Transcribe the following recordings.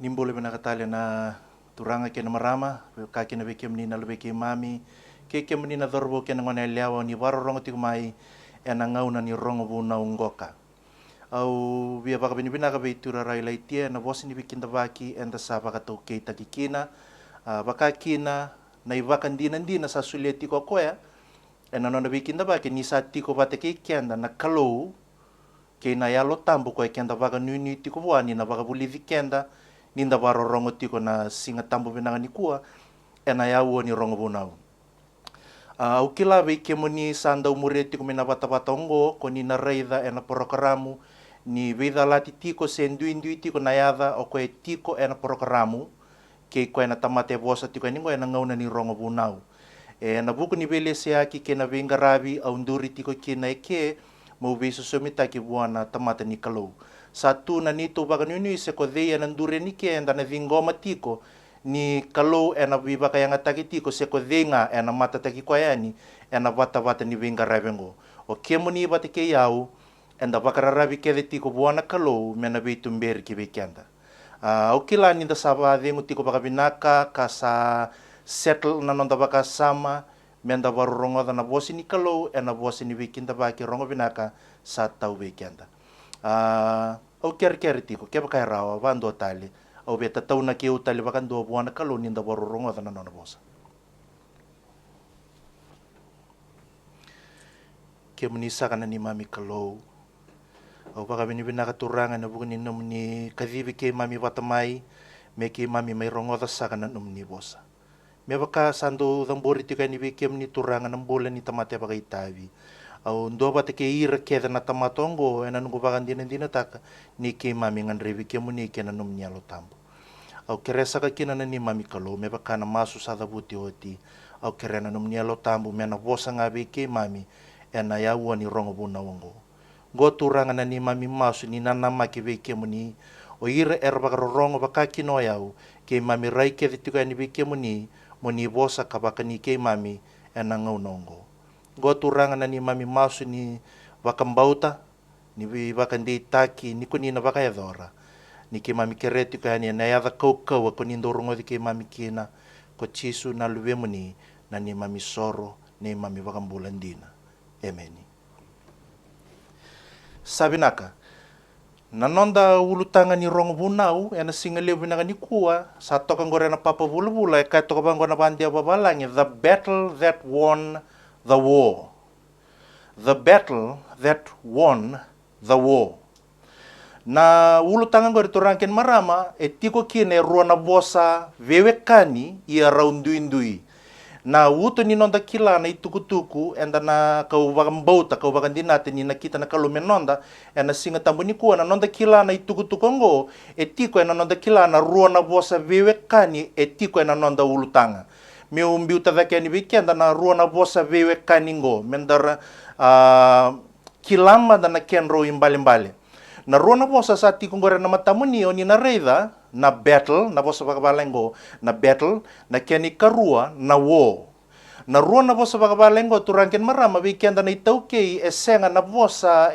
nimbole bena katale na turanga ke na marama ka ke na beke menina le beke mami ke menina dorbo ke na ngone leawa ni waro rongo tiku mai e na ngauna ni rongo bu na ungoka au via baka bina ka beitura rai laitia na vosi ni bikinda baki enda sa baka to ke takikina baka kina na iwakan dina sa suleti ko koya e na nona bikinda baki ni sa tiko bate ke kenda na kalou ke na yalo tambu ko e kenda baka nuni tiko wani na baka buli vikenda ninda waro rongo tiko na singa tambu binanga ni kua e na yawo ni rongo bunau au kila be ke moni sanda umure tiko mina bata ongo ko ni na reida e na porokaramu ni vida lati tiko senduindui tiko na yada o ko e tiko e na porokaramu ke ko e na tamate vosa tiko e ningo e na ngauna ni rongo bunau e na buku ni bele se aki ke na venga rabi au nduri tiko ke na eke mo beso somita ki buana tamate ni kalou satu na nito baga nuni se ko deia na ndure ni ke enda na vingoma tiko ni kalou e na viva kaya ngataki tiko se ko denga e na mata taki ko yani e na vata ni venga rabengo o kemo ni bate ke yau enda bakararabi ke de tiko buana kalou me na beitumberi ki bekenda o kila ni da saba dengu tiko baka binaka kasa settle na nonda baka sama menda baru rongo da na bosi ni kalou e na bosi ni bekinda baki rongo binaka sa tau bekenda au ker tiko ke baka rawa vando tali au beta tau na ke utali baka ndo buana kalou ni da baru rongo da na nona bosa ke munisa kana ni mami kalou au baka bini binaka turanga na buku ni nom ni kadhibi ke mami watamai me ke mami mai rongo da sa kana nom ni bosa me baka sando dambori tika ni beke ni turanga na bola ni tamate baka itavi au ndo bate ke ira ke na tamatongo ena nungu baka dina taka ni ke mami ngan revi ke muni ke na nom ni alo tambo au keresa ka kina na ni mami kalou me baka na masu sada buti oti au kerena nom ni alo tambo me na bosa nga beke mami ena ya ni rongo buna wongo go turanga na ni mami masu ni nanama ke beke muni o ira baka rongo baka kino yau ke mami rai ke tika ni beke muni moni bosa kabaka ni ke mami ena ngaunongo go turanga na ni mami masu ni wakambauta ni wakandi taki ni kuni na baka yadora ni ke mami kereti ka ni na yada kau ko ni ndorongo di ke mami kina ko chisu na luwe muni na ni mami soro ni mami wakambulandina emeni sabinaka nanonda ulutanga ni rongo bunau ena singale binanga ni kuwa sa toka ngore na papa bulubula e kai toka bangona bandia babalangi the battle that won the war the war na ulutanga ngore torangken marama e tiko kine ruana bosa vewekani ia raunduindui na uto ni nonda kila na itukutuku enda na kau wakambauta kau wakandinate ni na kita na kalume nonda ena singa tambu ni kuwa na nonda kila na itukutuku ngo etiko ena nonda kila na rua na bosa vewekani etiko ena nonda ulutanga me umbi utavake ni wikenda na rua na bosa vewekani ngo mendara kilama da na kenro imbali na rua na bosa sa tiko ngore na matamuni oni na reida na battle na bosa bakabalengo na battle na keni karua na war na rua na bosa bakabalengo turangken marama wikenda na itauke esenga na bosa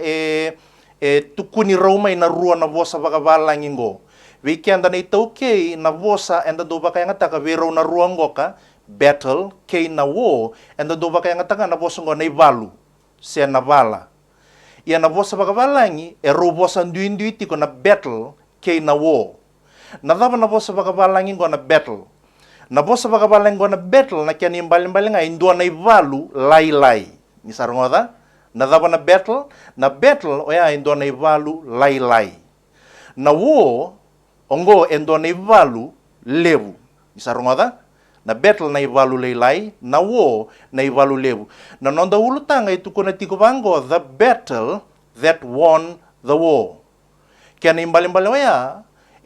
tukuni raumai na rua na bosa bakabalangingo wikenda na itauke na bosa enda do bakaya ngataka vero na rua ngoka battle ke na war enda do bakaya ngataka na bosa ngo na ivalu se na vala ia na bosa bakabalangi ro bosa nduindui tiko na battle ke na war na dava na bosa bakabalangi ngo na battle na bosa bakabalangi ngo na battle na kiani mbali nga indua na ivalu lai ni sarongoda na dava na battle oya indua na ivalu lai na war ongo indua na ivalu levu ni sarongoda na battle na ivalu lai na war na ivalu levu na nonda ulutanga itu kuna tiko bango the battle that won the war kiani mbali oya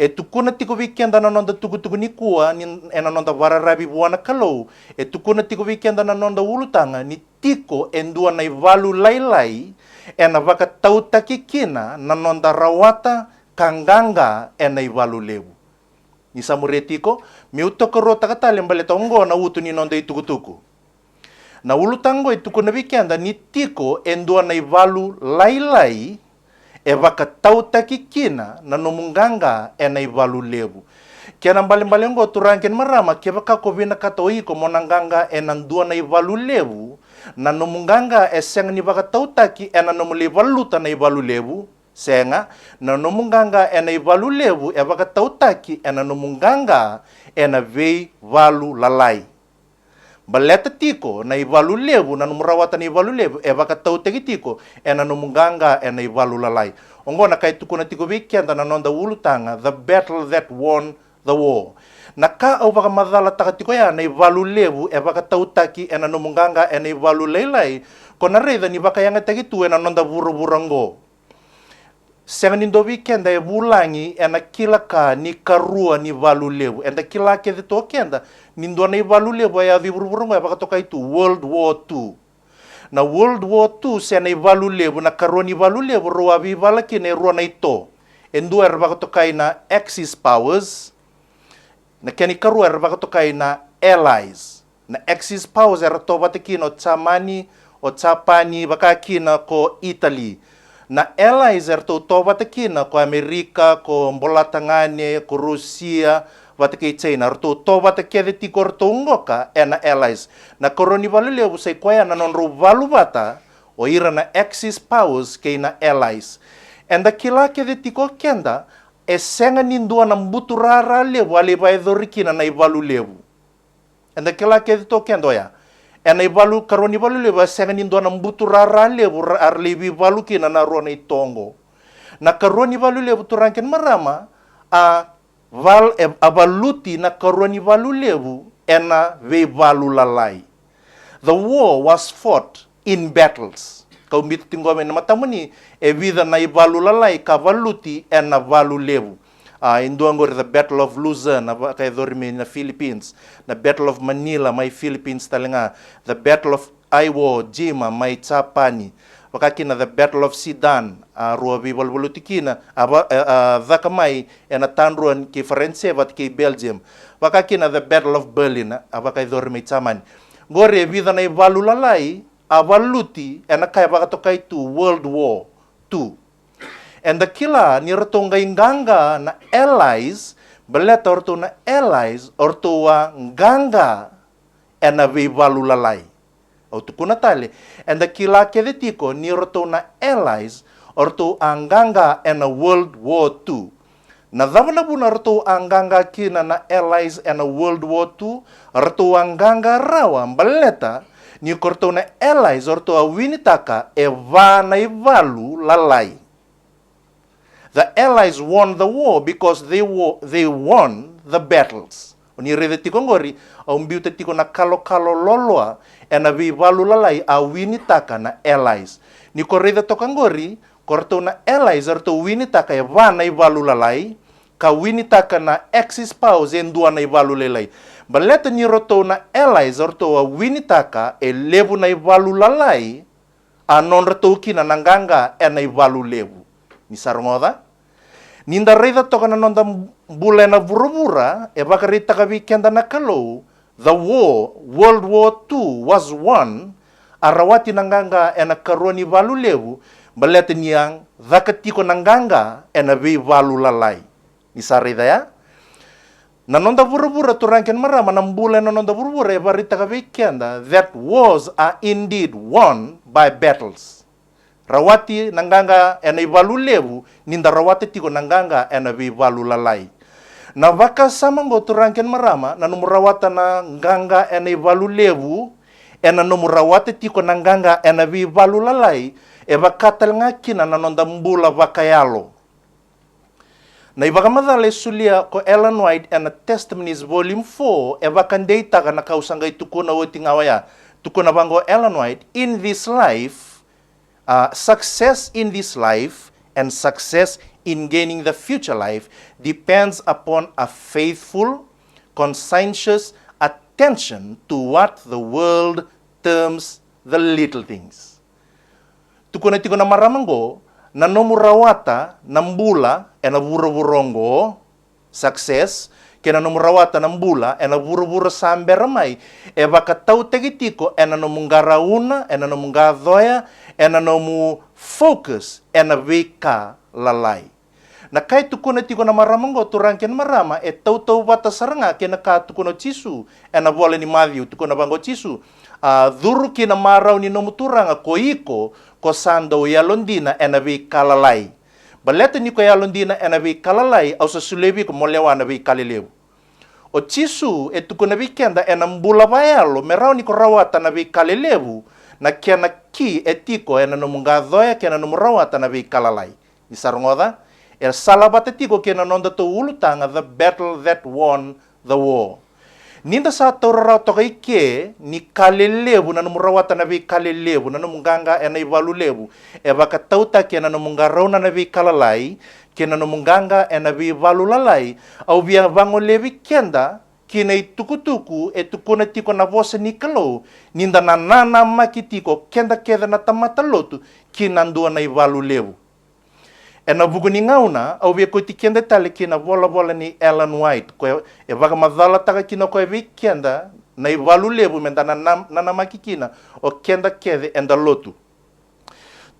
tukuna tiko weekend na nonda tuku ni kuwa ni ena nonda wararabi buana kalou tukuna tiko weekend na nonda ulutanga ni tiko endua na ivalu lai ena vaka tauta kikina na nonda rawata kanganga ena ivalu levu ni samuretiko mi utokoro takatale mbale tongo na utu ni nonda itukutuku na ulutango tukuna weekend ni tiko endua na ivalu lai e vaka tauta kikina na nomunganga e na ivalu levu Kena bali-bali ngo turangken marama keba ka kovina katoi ko monanganga enandua na ivalu levu na nomunganga eseng ni baka tautaki ena nomule valuta na ivalu levu senga na nomunganga ena ivalu levu e baka tautaki ena nomunganga ena vei valu lalai baleta tiko na ivalu levu na numurawata na ivalu levu e baka tautaki tiko ena nomunganga ena ivalu lalai ongona kai tukuna tiko vikianda na nonda ulutanga the battle that won the war. Na ka au baka madala takatiko ya na ivalu levu e baka tautaki ena nomunganga ena ivalu leilai kona reida ni baka yanga tagitu ena nonda vuru-vurango. Senga nindo weekenda e bulangi ena kilaka ni karua ni valu levu. Enda kilake de tokenda nindo na ivalu levu ya vuru-vurango e baka toka itu World War II. Na World War II se na ivalu levu na karua ni valu levu roa vivala kine roa na ito. Endua e baka toka na Axis powers. Na kani karua era vakatokai na allies na Axis powers era to batekino tsamani o tsapani vakakina ko Italy na allies era to batekina ko Amerika ko mbolatangane ko Rusia vateke China era to batekede tikor to ngoka na allies na koroni valule usai koya na non valu vata o ira na Axis powers ke na allies enda kila kede tiko kenda e senga nindua na mbuturara levu ale vai dorikina na ivalu levu. Enda kila ke to kendo ya. Ena ivalu karoni ivalu levu senga nindua na mbuturara levu arlevi ivalu kina na rona itongo. Na karoni ivalu levu turangken marama a valuti na karoni ivalu levu ena ve valu lalai. The war was fought in battles. Kau mito tingome na matamuni e vida na ivalu lalai ka valuti e na valu levu. Induangor the Battle of Luzon na kay dormi na Philippines, na Battle of Manila may Philippines talenga, the Battle of Iwo Jima may Tsapani, wakakina the Battle of Sedan ruwa vivalvolutikina dhakamay e na tanruan ki France vat ki Belgium, wakakina the Battle of Berlin abakay dormi tsaman. Gore vida na ivalu lalai avaluti ena kaya bakatokai tu World War II. And the kila ni ratonga inganga na allies beleta orto na allies orto wa nganga ena vivalu lalai. O tukuna tali. And the kila kedetiko ni rato na allies orto anganga ena World War II. Na dhavana buna rato anganga kina na allies ena World War II rato anganga rawa beleta ni korto na allies orto a winitaka e vana ivalu lalai. The allies won the war because they won the battles. Ni rede tiko ngori au mbiute tiko na kalo loloa e na vivalu lalai a winitaka na allies. Ni korede toka ngori korto na allies orto winitaka e vana ivalu lalai ka winitaka na Axis powers endua na ivalu lalai. Baleta ni roto na allies orto a winitaka e levu na ivalu lalai a non roto kina nanganga e na ivalu levu. Ni sarongoda? Ninda reida toka na nonda bule na vuruvura e bakarita ka weekenda na kalau the war, World War II was won arawati nanganga e na karoni valu levu baleta niyang dhakatiko nanganga e na vivalu lalai. Ni sarida ya? Na nonda vuruvura turangken marama na mbule na nonda vuruvura e barita ka weekenda that wars are indeed won by battles. Rawati nanganga ena ivalu levu ninda rawati tiko nanganga ena vivalu lalai. Na vaka samango turangken marama na numurawata na nganga ena ivalu levu ena numurawati tiko nanganga ena vivalu lalai e vakatal ngakina na nonda mbula vakayalo. Na ibakamadale sulia ko Ellen White and Testimonies Volume 4 evakandeita ka na kausangay tukuna woting awaya tukuna bango Ellen White in this life success in this life and success in gaining the future life depends upon a faithful, conscientious attention to what the world terms the little things. Tukuna tikuna maramango na nomurawata nambula e na vura-vurongo success kena nomurawata nambula e na vura-vura samberamay e vakatau tegitiko e na nomungarauna e na nomungadhoya e na nomu focus e na vika lalai. Na kai tukuna tiko na marama ngo turang ken marama e tau bata saranga ke na ka tukuna chisu e na bola ni Matthew tukuna bango chisu dhuru ki na marau ni nomu turanga ko iko ko sando ya londina e na vi kalalai baleta ni ko ya londina e na vi kalalai au sa sulebi ko molewa na vi kalileu o chisu e tukuna vi kenda e na mbula vayalo merau ni ko rawata na vi kalileu na kena ki e tiko e na nomu ngadhoya ke na nomu rawata na vi kalalai ni sarongoda er salabate tiko kena nonda to ulutanga the battle that won the war. Ninda sa taurara toka ike ni kalelebu na numurawata na vi kalelebu na numunganga e na ivalu lebu e baka tauta kena numungarona na vi kalalai kena numunganga e na vi ivalu lalai au via vango levi kenda kina itukutuku e tukuna tiko na vosa ni kalau ninda na nana maki tiko kenda keda na tamata lotu kina ndua na ivalu lebu. E na vugu ni ngauna, au via koe ti kenda tali ki na vola ni Ellen White. Koe e waga madhala taka kina koe vi kenda, na i walu levu menda na maki kina, o kenda kede enda lotu.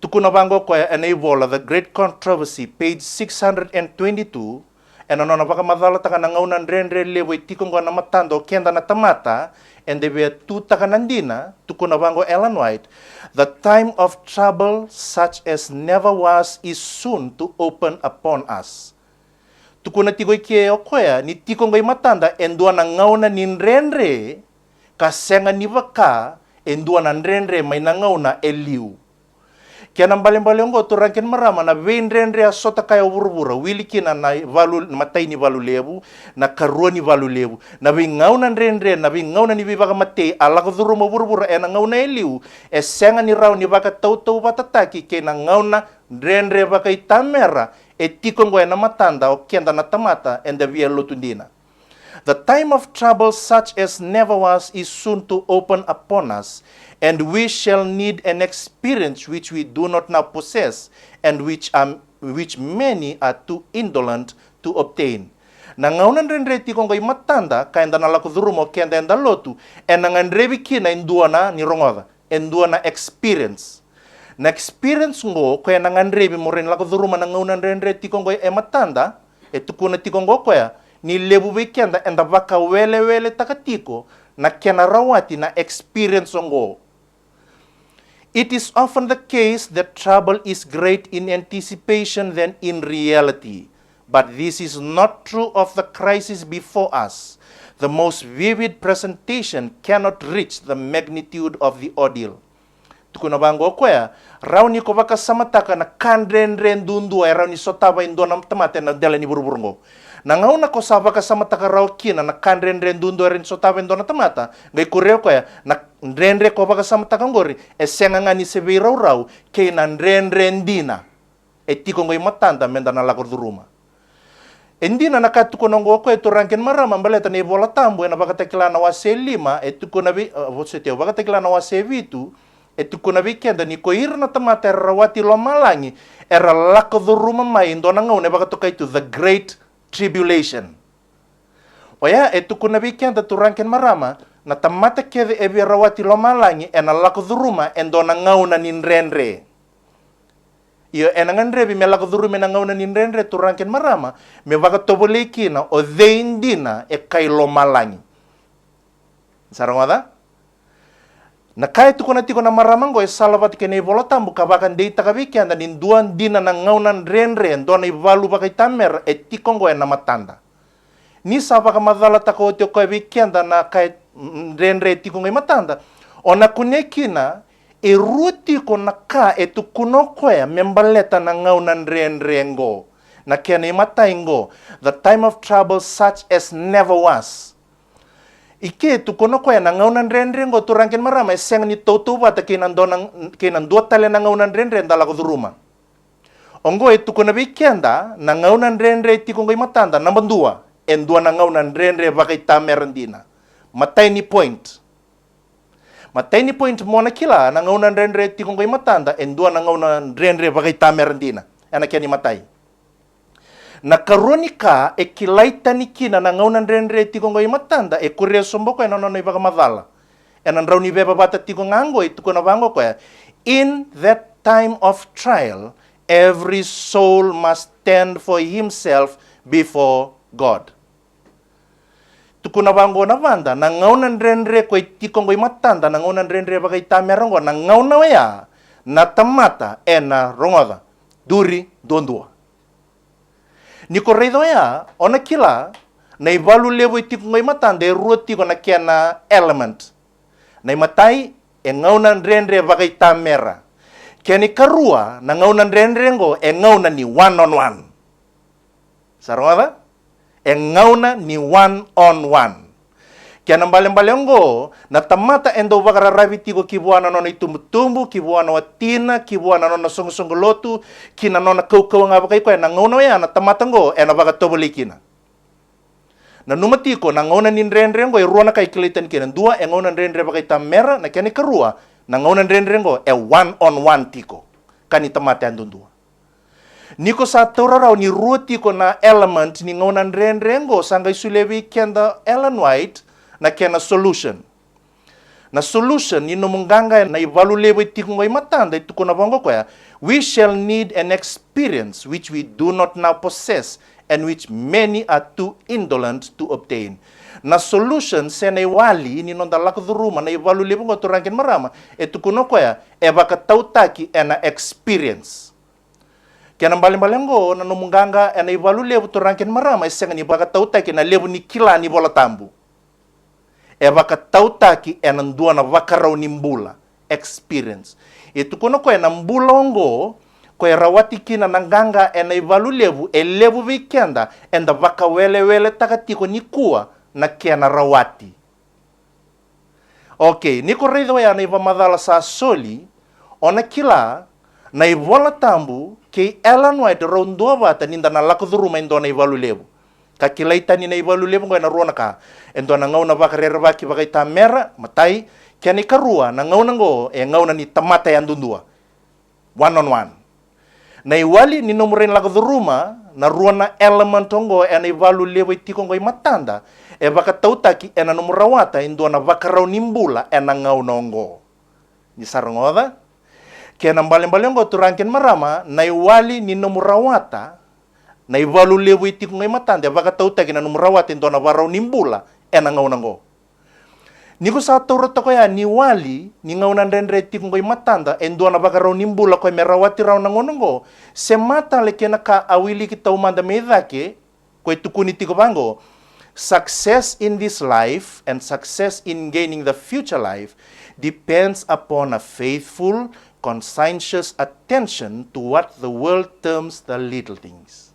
Tukuna vango koe e na i vola, The Great Controversy, page 622, e na nona waga madhala taka na ngauna nrenre levu i tikongo na matando o kenda na tamata, and via tu taka nandina, tukuna vango Ellen White, the time of trouble such as never was is soon to open upon us. Tukuna tigo ike o koea, ni tikongo i matanda, endua na ngauna ni nrenre, kasenga ni waka, endua na nrenre may na ngauna eliu. Kaya nang baling-baling turangkin marama na nrenre a sota kaya urubura, wili kina na matay ni valu lebu, na karua ni valu lebu, na ngaw na nrenre, na ngaw na ni vivaga matay, alak dhuru mabura e na ngaw na eliu, e senga ni raw ni baka tau-tau batataki, kaya na ngaw na nrenre baka itamera, e tikong na matanda o kenda na tamata, and the via lutundina. The time of trouble such as never was is soon to open upon us, and we shall need an experience which we do not now possess, and which many are too indolent to obtain. Nangaunan renre tikong kay matanda, kaya nalako dhurumo kenda enda lotu, and nanganrebi kina induana ni rongoda, induana experience. Na experience ngo, kaya nanganrebi mo rin lako dhuruma nangaunan renre tikong kay matanda, tukuna tikong kaya, ni lebu kenda enda baka wele takatiko, na kena rawati na experience ngo. It is often the case that trouble is great in anticipation than in reality. But this is not true of the crisis before us. The most vivid presentation cannot reach the magnitude of the ordeal. Tukuna bango kwea, raw ni ko baka samataka na kandren dundu ay raw ni sotaba indo na tamate na dela ni buruburungo. Nangauna ko sa baka samataka raw kina na kandren dundu ay rin sotaba indo na tamata, ngay kureo kwea, na nrenre ko baka samataka ngori, e senga nga ni sebe raw kay na nrenre dina, e tiko ngoy matanda menda na lakor duruma. Hindi na nakatukunan ko ito rangkin marama baleta ni bola tambo na baka tekla na wase 5 ito ko na baka tekla na wase 7 ito ko na kenda ni ko ir na tamata rawati lomalangi era lakor duruma mai ndo na ngone baka to ito the great tribulation. Waya ito ko na kenda to rangkin marama na tamata kede ebi rawati lomalangi na lakor duruma ndo na ngauna ninrenre. Iyo enanganrebi me lakaduru me nangauna ninrenre turangken marama me baka tobolekina o deindina e kailo malangi. Sarangada? Na kaya tukuna tiko na maramango e salavat kene volotambu kabakan deita kabikian dan induan dina nangauna renre ndona ivalu baka tamer e tikongo e namatanda. Ni sapa kamadala tako tio kabikian dan na kaya renre tikongo e matanda. Ona kunekina e ruti ko naka e tu kuno koe membaleta na ngaunan rengo na kene mataingo the time of trouble such as never was ike tu kuno koe na ngaunan rengo tu rangkin marama seng ni toto bata kinan dua tale na ngaunan renre dala ko duruma ongo e tu kuno bikenda na ngaunan renre ti kongoi matanda number 2 en dua na ngaunan renre bakai tamerandina matai ni point. Matay ni point mo na kila, nangaunan renre tikong kay matanda, and doon nangaunan renre bagay tamerandina. Yan kaya ni matay. Nakaronika, e kilaita ni kina nangaunan renre tikong kay matanda, e kurya sumbo ko, nanonoy baga madala. E nandraw ni beba bata tikong anggo, ito ko nabango ko. In that time of trial, every soul must stand for himself before God. Tukuna bango na vanda na ngauna ndrendre ko itikongo imatanda na ngauna ndrendre bagai tamerongo na ngauna wea na tamata ena rongoda duri dondua. Niko reido ya ona kila na ivalu levo itikongo imatanda ruoti ko na kena element. Na imatai e ngauna ndrendre bagai tamera. Keni karua na ngauna ndrendrengo e ngauna ni one on one. Sarongoda? E ngauna ni one on one. Kaya nang baling-balingo, na tamata endo vakararavi tigo kibuana no na itumbu-tumbu, kibuana watina, kibuana no na sunggulotu, kina no na kau-kau nga bakay ko, na ngauna ya, na tamatango, na vakatobulikina. Na numatiko, na ngauna nindrenrengo, ruwa na kay kilitan kina, dua, ngauna nindrenre bakay tamera, na kani karua, na ngauna nindrenrengo, one on one tiko, kani tamata andun dua. Niko sa tauraraw ni ruti ko na element ni ngonan rengo sangay sulewi kenda Ellen White na kena solution. Na solution ni numunganga na ivalulewe tikungay matanda ito ko na bongo ko ya. We shall need an experience which we do not now possess and which many are too indolent to obtain. Na solution senay wali ni nonda lakduruma na ivalulewe ko turangkin marama ito ko na ko ya ebakatautaki na experience. Kaya nang baling-balingo na numunganga na ivalu levo turangkin marama isenga ni baka tautaki na levo ni kila ni bola tambu. E baka tautaki nandua na vakaraw ni mbula experience. Itu kuno ko na mbulongo ko rawati kina nanganga na ivalu levo levo vikenda enda vaka wele takatiko ni kuwa na kena rawati. Okay, niko redo ya na iva madala sa soli ona kila na ivola tambu ke Ellen White rondua bata ninda na lakuduruma endo na ivalu lebu. Kakilaita ni na ivalu lebu na ruona ka. Endo na ngau na bakarera baki bakay tamera matai kaya ni karua na ngau na ngo ngau na ni tamata yan dundua. One on one. Na iwali ni nomurin lakuduruma na ruona element ongo na ivalu lebu itiko ngo matanda baka tautaki na nomurawata endo na bakaraw nimbula na ngau na ongo. Ni sarangoda? Kaya nang baling-balingo turangkin marama na iwali ni nomurawata na ivalu levo iti kung ngay matanda baka tautagi na nomurawata ito na varaw nimbula na ngaunango. Niko sa turota ko ya ni wali ni ngaunan renre iti kung ngay matanda endo na baka raw nimbula ko merawati raw nangonongo se mata le kena ka awili kita umanda medake ko itukuni tiko bango success in this life and success in gaining the future life depends upon a faithful conscientious attention to what the world terms the little things.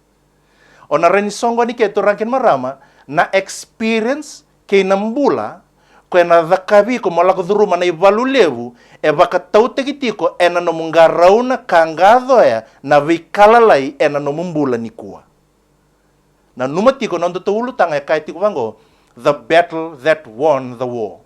O na rin songo ni keto rangkin marama na experience kay nambula ko na dhakabi ko malako duruma na ivalu levu baka tautegitiko na nomungaraw na kangado na vikalalay na nomumbula ni kuwa. Na numatiko nondo tuulutang kay tiko bango the battle that won the war.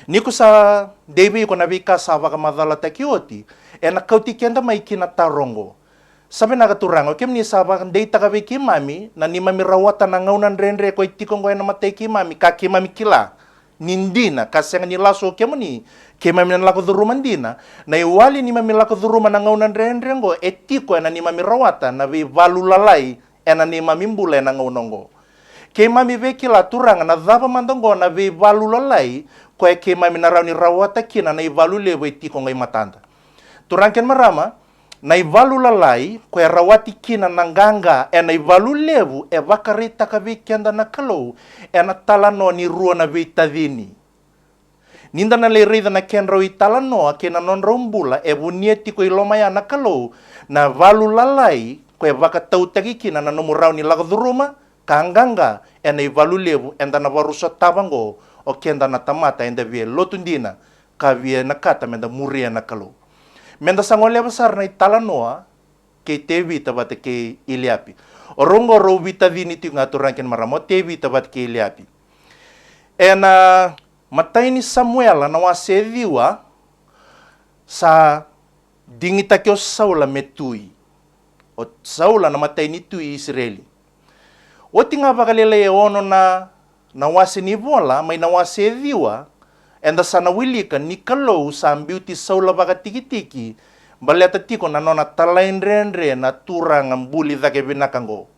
Niko sa David ko nabika sa baka madala takioti na kauti kenda may kinatarongo. Sabi nakaturango kim ni sa baka data kabi kimami na ni mami rawatan na ngaunan renre ko itikong ko na matay kimami kakimami kila nindina kasi nga nilaso kemo ni kimami na lako duruman dina na iwali ni mami lako duruman na ngaunan renre ngo etiko na ni mami rawatan na vi valulalay na ni mami mbula na ngaunongo. Kay mami vekila turanga na dhaba mandongo na vi valulalay ko kay mami na raw ni rawata kina na ivalu levo itiko ngay matanda. Turangken marama na ivalu lalay ko rawati kina nanganga na ivalu levo vakarita kavi kenda na kalo na talano ni ruwa na vitadini. Ninda na leirida na ken raw italano kina non rombula bunieti ko ilomaya na kalo na valu lalay ko vakatautagi kina na nomuraw ni lagduruma kanganga na ivalu levo enda na varusa tabango o kenda na tamata enda vie lotundina ka vie na kata menda muria na kalo. Menda sangole besar na italanoa ke tevi tabat ke iliapi. Orongo ro vita vini tu ngaturangkin maramo tevi tabat ke iliapi. Ena matay ni Samuel na wasediwa sa dingita kyo Saula metui. O Saula na matay ni tui Israeli. O tinga bakalele ono na nawasi ni bola may nawasi diwa enda sana wilikan ni kalo sa beauty Saula baka tiki-tiki baleta tiko na nona talain renre na turang ambuli dake binakango.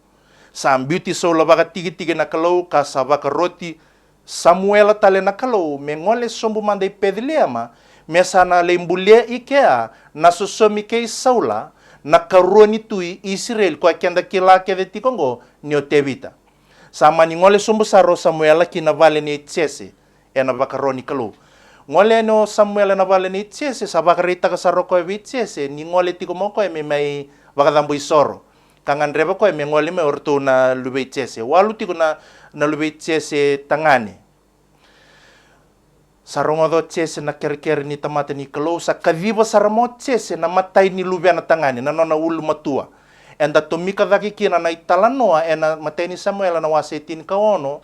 Sambuti sola baka tigi na kalau ka sabaka roti Samuel tale na kalau mengole sombu mandai pedilema mesana lembulia ikea na sosomi kei saula na karuani tui Israel kwa kenda kila kede tikongo nio tevita. Sama ni ngole sombu saro Samuel kina vale ni tsese ena baka roni kalau. Ngole no Samuel na vale ni tsese sabaka rita ka saro ko tsese ni ngole tiko moko e mai baka dambu isoro. Kangan reba ko me ngole me orto na lube tsese walu tiko na lube tsese tangane. Sarongo do tsese na ker ni tamata ni kalau sa kaviva saramo tsese na matai ni lube na tangane na nona ulu matua. Enda tomika daki kina na italanoa ena matai ni Samuel na wasetin kaono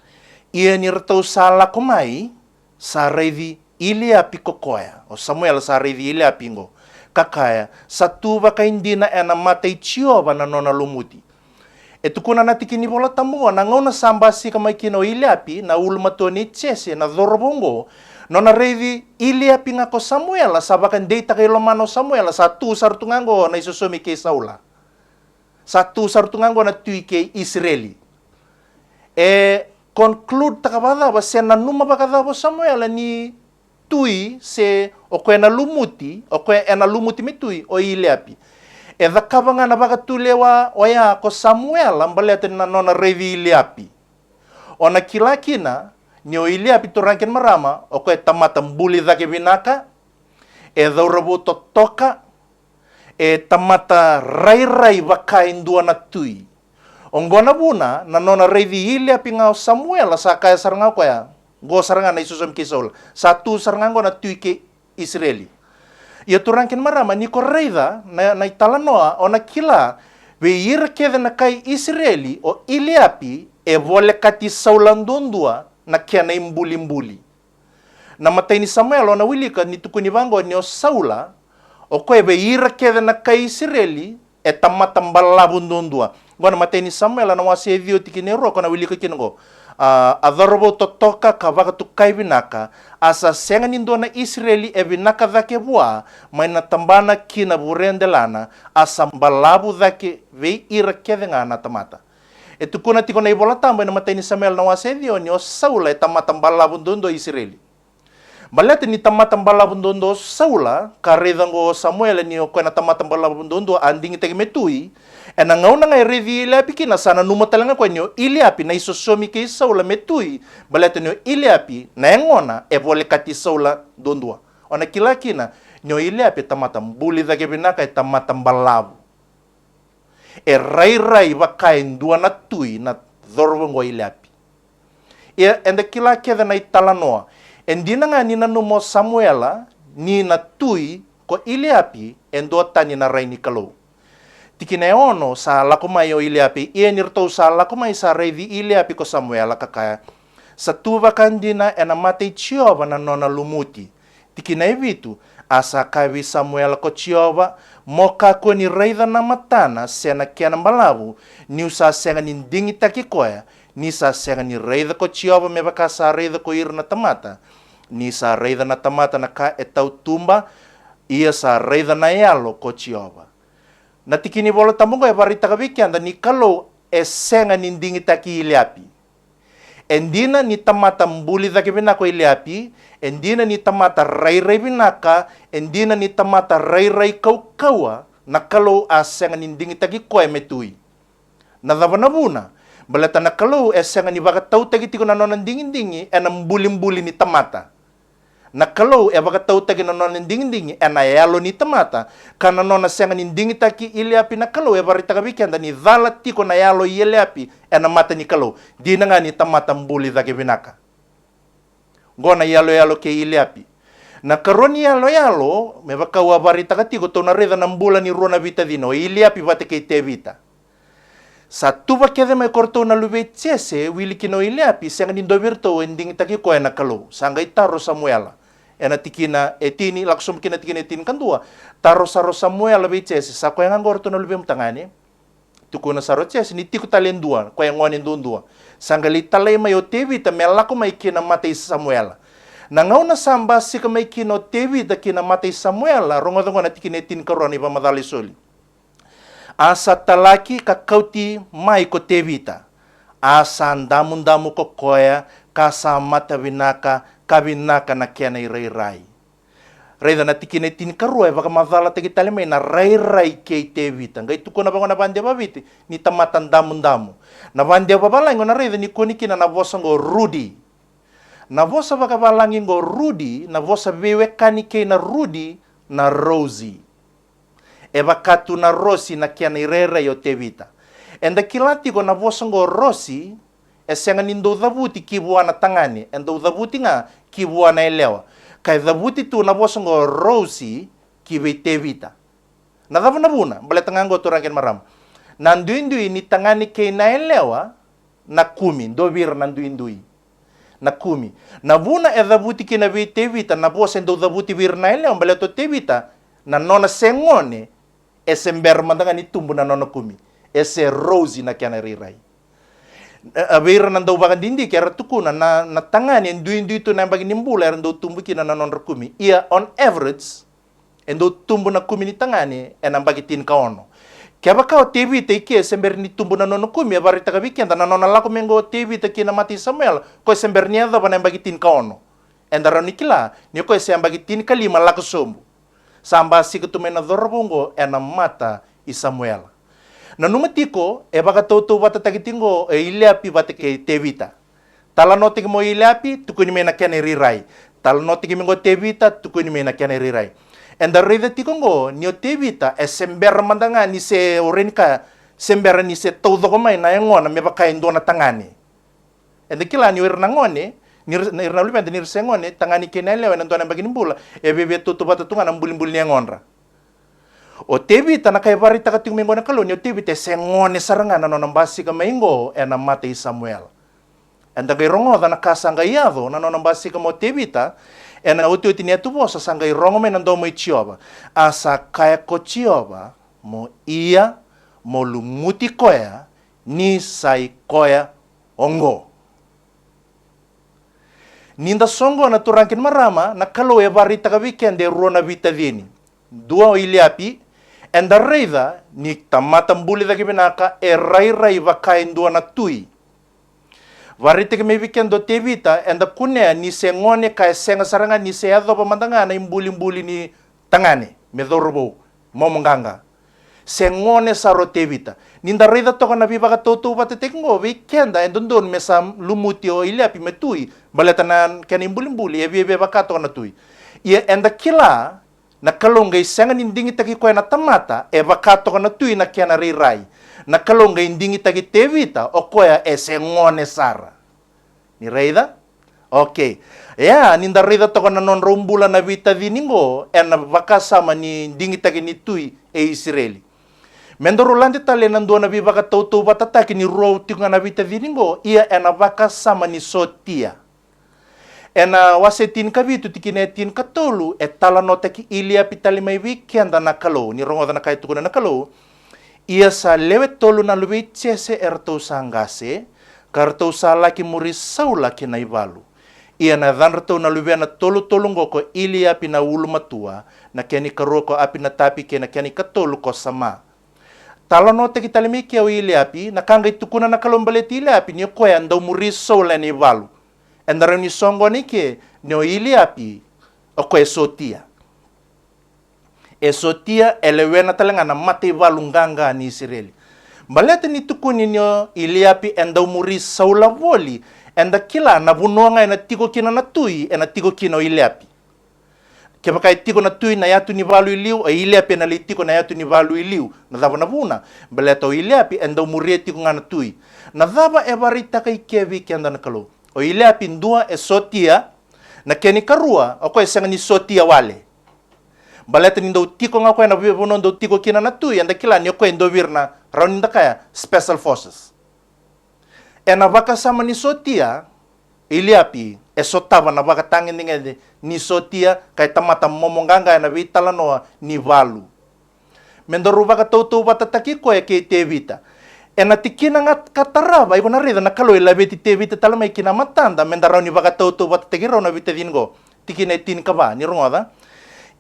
ia ni retau sala kumai sa revi ilia pikokoya o Samuel sa revi ilia pingo kakaya satuva ka indina ena matai chiova na nona lumuti. Etu kuna na tikini bola tambua na ngona sambasi kama kino iliapi na ulmato ni tsese na dorobongo nona revi iliapi ngako Samuel sabakan deita kay lomano Samuel satu sartungango na isusumi kay Saula. Satu sartungango na tui kay Israeli. Conclude takabada ba se na numa bakada bo Samuel ni tui se o kwe na lumuti o kwe na lumuti mitui o iliapi. Dhakaba nga na baka tulewa oya ko Samuel ambalete na nona revi iliapi. O na kilakina ni o iliapi turangkin marama o kwe tamatam buli dhake binaka dhaurabu totoka tamata rai bakain dua na tui. Onggona buna na nona revi iliapi nga o Samuel sa kaya saranga ko ya go saranga na isusam kisol satu saranga na tui ke Israeli. Ia turangkin marama ni korreida na italanoa o na kila veira keda na kai Israeli o iliapi vole kati saulandondua na kia na imbuli. Na matay ni Samuel o na wilika ni tukuni bango ni o Saula o koe veira keda na kai Israeli tamatambalabundondua. Gwana matay ni Samuel na wasi edio tikinero ko na wilika kinongo. Adharobo totoka kavaka tukai binaka asa senga nindo na Israeli binaka dhake bua may natambana kina burendelana asa mbalabu dhake vei ira kedenga na tamata. Etu kuna tiko na ibola tamba na matay ni Samuel na wasedio ni o Saula tamata mbalabu dondo Israeli. Balete ni tamata mbalabu dondo Saula karedango Samuel ni o kuna tamata mbalabu dondo anding tege metui. Na ngau na ngay revi iliapi kina sana numatalanga kwa nyo iliapi na isosomi kay Saula metui balete nyo iliapi na engona vole kati Saula dondua. O na kila kina nyo iliapi tamatam buli dhake binaka tamatam balabu. Rai bakain dua na tui na dhorwongo iliapi. Enda kila keda na italanoa. Endina nga ni nanumo Samuela ni na tui ko iliapi endota ni na rai ni kalau. Tikinaono sa lakumay o iliapi, nirto sa lakumay sa revi iliapi ko Samuel kakaya. Sa tuva kandina matay Chiova na nona lumuti. Tikinaivitu, asa kavi Samuel ko Chiova, moka ko ni reida na matana, sena kia balabu, ni usa senga ni dingi takikoya, ni sa senga ni reida ko Chiova me baka sa reida ko ir na tamata, ni sa reida na tamata na ka etau tumba, ia sa reida na yalo ko Chiova. Na tikini bola tambungo barita kabikianda ni kalau senga nindingi taki iliapi. Endina ni tamata mbuli dhake binako iliapi, endina ni tamata rai binaka, endina ni tamata rai kau-kaua, na kalau senga nindingi taki koe metui. Na dhabanabuna, balata na kalau senga ni baka tau taki tiko na nonan dingi-dingi, mbuli-mbuli ni tamata. Na kalau baka tau tagi na nona dingi-dingi yalo ni tamata kana nona senga ni dingi taki iliapi na kalau barita kabikianda ni dhala tiko na yalo iliapi mata ni kalau di na nga ni tamata mbuli dhake binaka gona yalo ke iliapi na karoni yalo me baka barita katiko to na reda na mbula ni rona vita dino iliapi bate ke te vita sa tuva kede me korto na lube tsese wili kino iliapi senga ni dobirto endingi taki ko na kalau sanga itaro Samuela tikina etini laksum kina tikina etini kandua taro saro Samuel lebih cesi sa ko yang angor to no lebih mtangani tukuna saro cesi ni tiku talendua ko yang ngonin dundua sanggali talay mayo tevi ta melako mai kina matay Samuel Nangauna samba sika mai kino tevita kina matei Samuel rongo na tikine tin karoni pa madali soli. Asa talaki kakauti mai ko tevita. Asa damu ko koya kasa mata vinaka kavinaka na kiana irai. Reida na tikine tin karua baka madala tagi talimay na rai kei tevita. Ngai tuko na bango na bandia babiti ni tamatan damu. Na bandia babala ngo na reida ni konikina na vosango Rudy. Na vosa baka balangi ngo Rudy, na vosa bewe kanike na Rudy na Rosie. Eba katu na Rosie na kiana irera yo tevita. Enda kilati ko na vosa ngo Rosie, esenga nindo dhabuti kibua na tangani, enda dhabuti nga kibua na elewa. Kay dhabuti tu na vosa ngo Rosie kibe tevita. Na dhabu na buna, bale tangango turangin maram. Nanduindui ni tangani kay na elewa na kumi, dobir nanduindui. Na kumi. Na vuna e dhabuti kina vi tevita, na vosa endo dhabuti vir na elewa, bale to tevita, na nona sengone, ese mbermandanga ni tumbu na nona kumi. Ese Rosie na kiana rirai. Avira nandau bagan dindi kaya tukuna na tangani endu itu na bagi nimbula endo tumbu kina na nona kumi. Ia on average endo tumbu na kumi ni tangani e na bagi tin kaono. Kaya bakao tevita iki sember ni tumbu na nona kumi abarita ka weekend na nona lako mengo tevita kina mati Samuel ko sember ni ada na bagi tin kaono. Endara nikila ni ko sem bagi tin kalima lako sombu. Samba sikutumena dorobongo e na mata i Samuel. Na numatiko, e baka toto bata tagitingo e ileapi bata ke tevita. Tala noti mo ileapi, tukuni me na kiane rirai. Tala noti mo tevita, tukuni me na kiane rirai. And the rida tikongo, nio tevita, e sember mandanga ni se orenka, sember ni se todo komay na yangona, me baka indo na tangani. And the kila nio irnangone, nirna ulipente nirsengone, tangani kinelewa, nando na baginimbula, e bebe toto bata tunga na mbulimbuli ni yangonra. O tevita na kay barita ka tingmingo na kalon, o tevita sengone sarangan na nambasi ka maingo e na matei Samuel. And the rongo da na kasangayado na nambasi ka mo tevita e na uti niya tubo sa sangay rongo me nando mo itioba. Asa kaya ko tioba mo iya mo lumuti koya ni sai koya ongo. Ninda songo na turangkin marama na kalo e barita ka weekend e rona vita dini. Dua o iliapi, and the reida ni tamatam buli da kibinaka e rai vakain dua na tui. Varite kami weekend do tevita, and the kunea ni se ngone ka senga saranga ni se ado pamandanga na imbuli ni tangane, medorbo, momonganga. Se ngone saro tevita. Ninda reida toka na viva ka toto bate tekngo weekend, and dondon mesam lumuti o iliapi metui, baletanan kani imbuli, e vive vakato na tui. Ia, and the kila, na kalonggay senga nindingi tagi koy na tamata, e vakato ka na tui na kya na rirai. Na kalonggay nindingi tagi tevita, o koya e sengone sara. Ni reida? Okay. Ya, ninda reida to ka na non rumbula na vita diningo, e na vakasama ni ndingi tagi ni tui e Israeli. Mendorulante tali nandua na viva ka tautu batataki ni ruo tinga na vita diningo, ia e na vakasama ni sotia. E na wasetin kavitu tikinetin katolu e tala nota ki ilia pitali mai weekend na kalo ni rongo na kai tukuna na kalo ia sa lewe tolu na lubi chese erto sangase karto sa laki muri saula ki na ivalu ia na dhanrato na lubi na tolu ngoko ilia pina ulu matua na keni karoko api na tapi ke na keni katolu ko sama tala nota ki tali mai kia ilia pi na kangay tukuna na kalombaleti ilia pi ni koya ndau muri saula ni ivalu. Endara ni songo ni ke no iliapi o ko esotia. Esotia elewena talenga na mate valunganga ni Israeli. Balete ni tukuni no iliapi enda umuri saula voli enda kila na bunonga ena tiko kina na tui ena tiko kina o iliapi. Kaya kai tiko na tui na yatu ni valu iliu o iliapi na li tiko na yatu ni valu iliu na dava na vuna. Balete o iliapi enda umuri tiko nga na tui. Na dava e barita kai kevi kenda na kalo. O ilea pindua e sotia na keni karua o koe senga ni sotia wale. Baleta ni ndau tiko nga koe na vivono ndau tiko kina na tui anda kila ni o koe ndo virna rauni nda kaya special forces. E na vaka sama ni sotia ilea pi e sotava na vaka tangin ninge ni sotia kaya tamata momonganga na vitala noa ni valu. Mendoru vaka tautu batataki koe ke te vita. ena tikina ngat katarava iko na rida na kalo ila beti te vita talama ikina matanda mendarau ni baka tautu wata tegiro na vita dingo tikina tin kava ni rongoda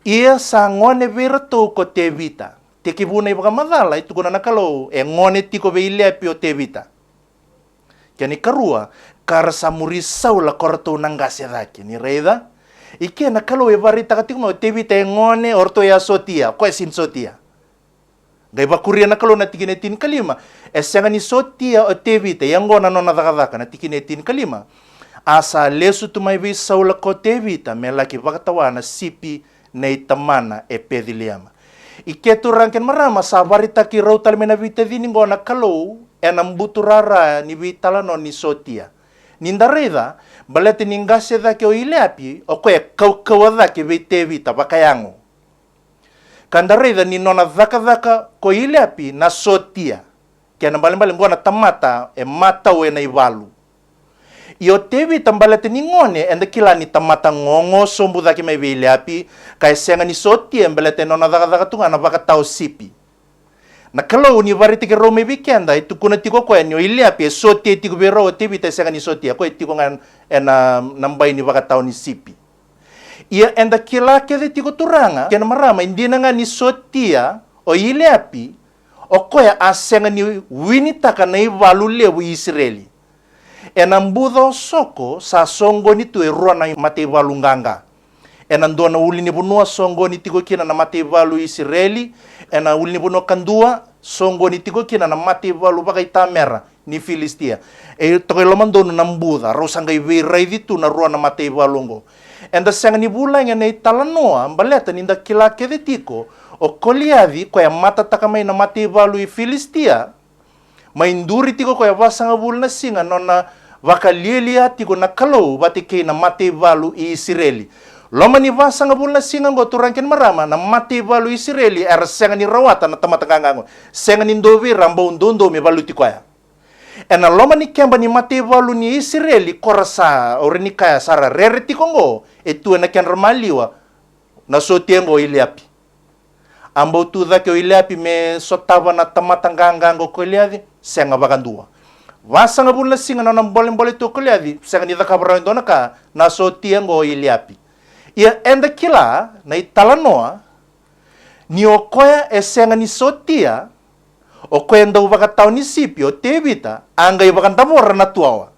ia sa ngone vera to ko te vita te kibuna ibaka madala itu kuna na kalo ngone tiko ve ile pio te vita kani karua karsa murisau la korto nangase daki ni rida ike na kalo e varita katiko te vita ngone orto ya sotia ko sin sotia Gai bakuria na kalo na tikine tin kalima. Esanga ni sotia o tevita yang gona nona dakadaka na tikine tin kalima. Asa lesu tumai vi saula ko tevita me laki vakatawana sipi na itamana e pediliama. Ike tu rangken marama sa varita ki rautal mena vita dini gona kalo e nambuturara ni vitala no ni sotia. Nindareda balete ningase dake o ileapi o koe kau dake vi tevita vakayango. Kandareda ni nona dhaka ko ileapi na sotia. Kia na baling-baling gua na tamata e matau e na iwalu. Io tevi tambalete ni ngone enda kila ni tamata ngongo sombu dhaki mai ileapi kai senga ni sotia embalete nona dhaka tunga na baka tau sipi. Na kalau ni variti ke rome weekenda itu kuna tiko ko enyo ileapi e sotia tiko bero tevi ta senga ni sotia ko tiko ngan ena nambai ni baka tau ni sipi. Ia enda kila kede tiko turanga kena marama indina nga ni sotia o ileapi o koya asenga ni winitaka na ivalu lewu Israeli enambudo soko sa songo ni tu erua na mate ivalu nganga enandona uli ni bunua songo ni tiko kina na mate ivalu Israeli ena uli ni bunua kandua songo ni tiko kina na mate ivalu baka itamera ni Filistia e toke lomandono nambuda rosanga ivirai ditu na rua na mate ivalungo enda senga ni bulang ena italanoa mbaleta ninda kila kede tiko o koliadi ko ya mata takamai na mate ivalu i Filistia mainduri tiko ko ya vasanga bulna singa nona vakalielia tiko na kalau batike na mate ivalu i Israeli loma ni vasanga bulna singa ngo turangken marama na mate ivalu i Israeli era senga ni rawata na tamatangango senga ni ndovi rambo ndondo me valu tiko ya ena loma ni kemba ni mate valu ni Israeli korasa oreni kaya sara rereti kongo etu na ken ramaliwa na sotengo ileapi ambo tu dake ileapi me sotava na tamatangango ko ileadi senga bagandua vasanga bulna singa na bolem to ko ileadi senga ni dakabra ndona ka na sotengo ileapi ia enda kila na italanoa ni okoya esenga ni sotia o kwenda uvakatau ni sipi o tevita anga ivakantavora na tuawa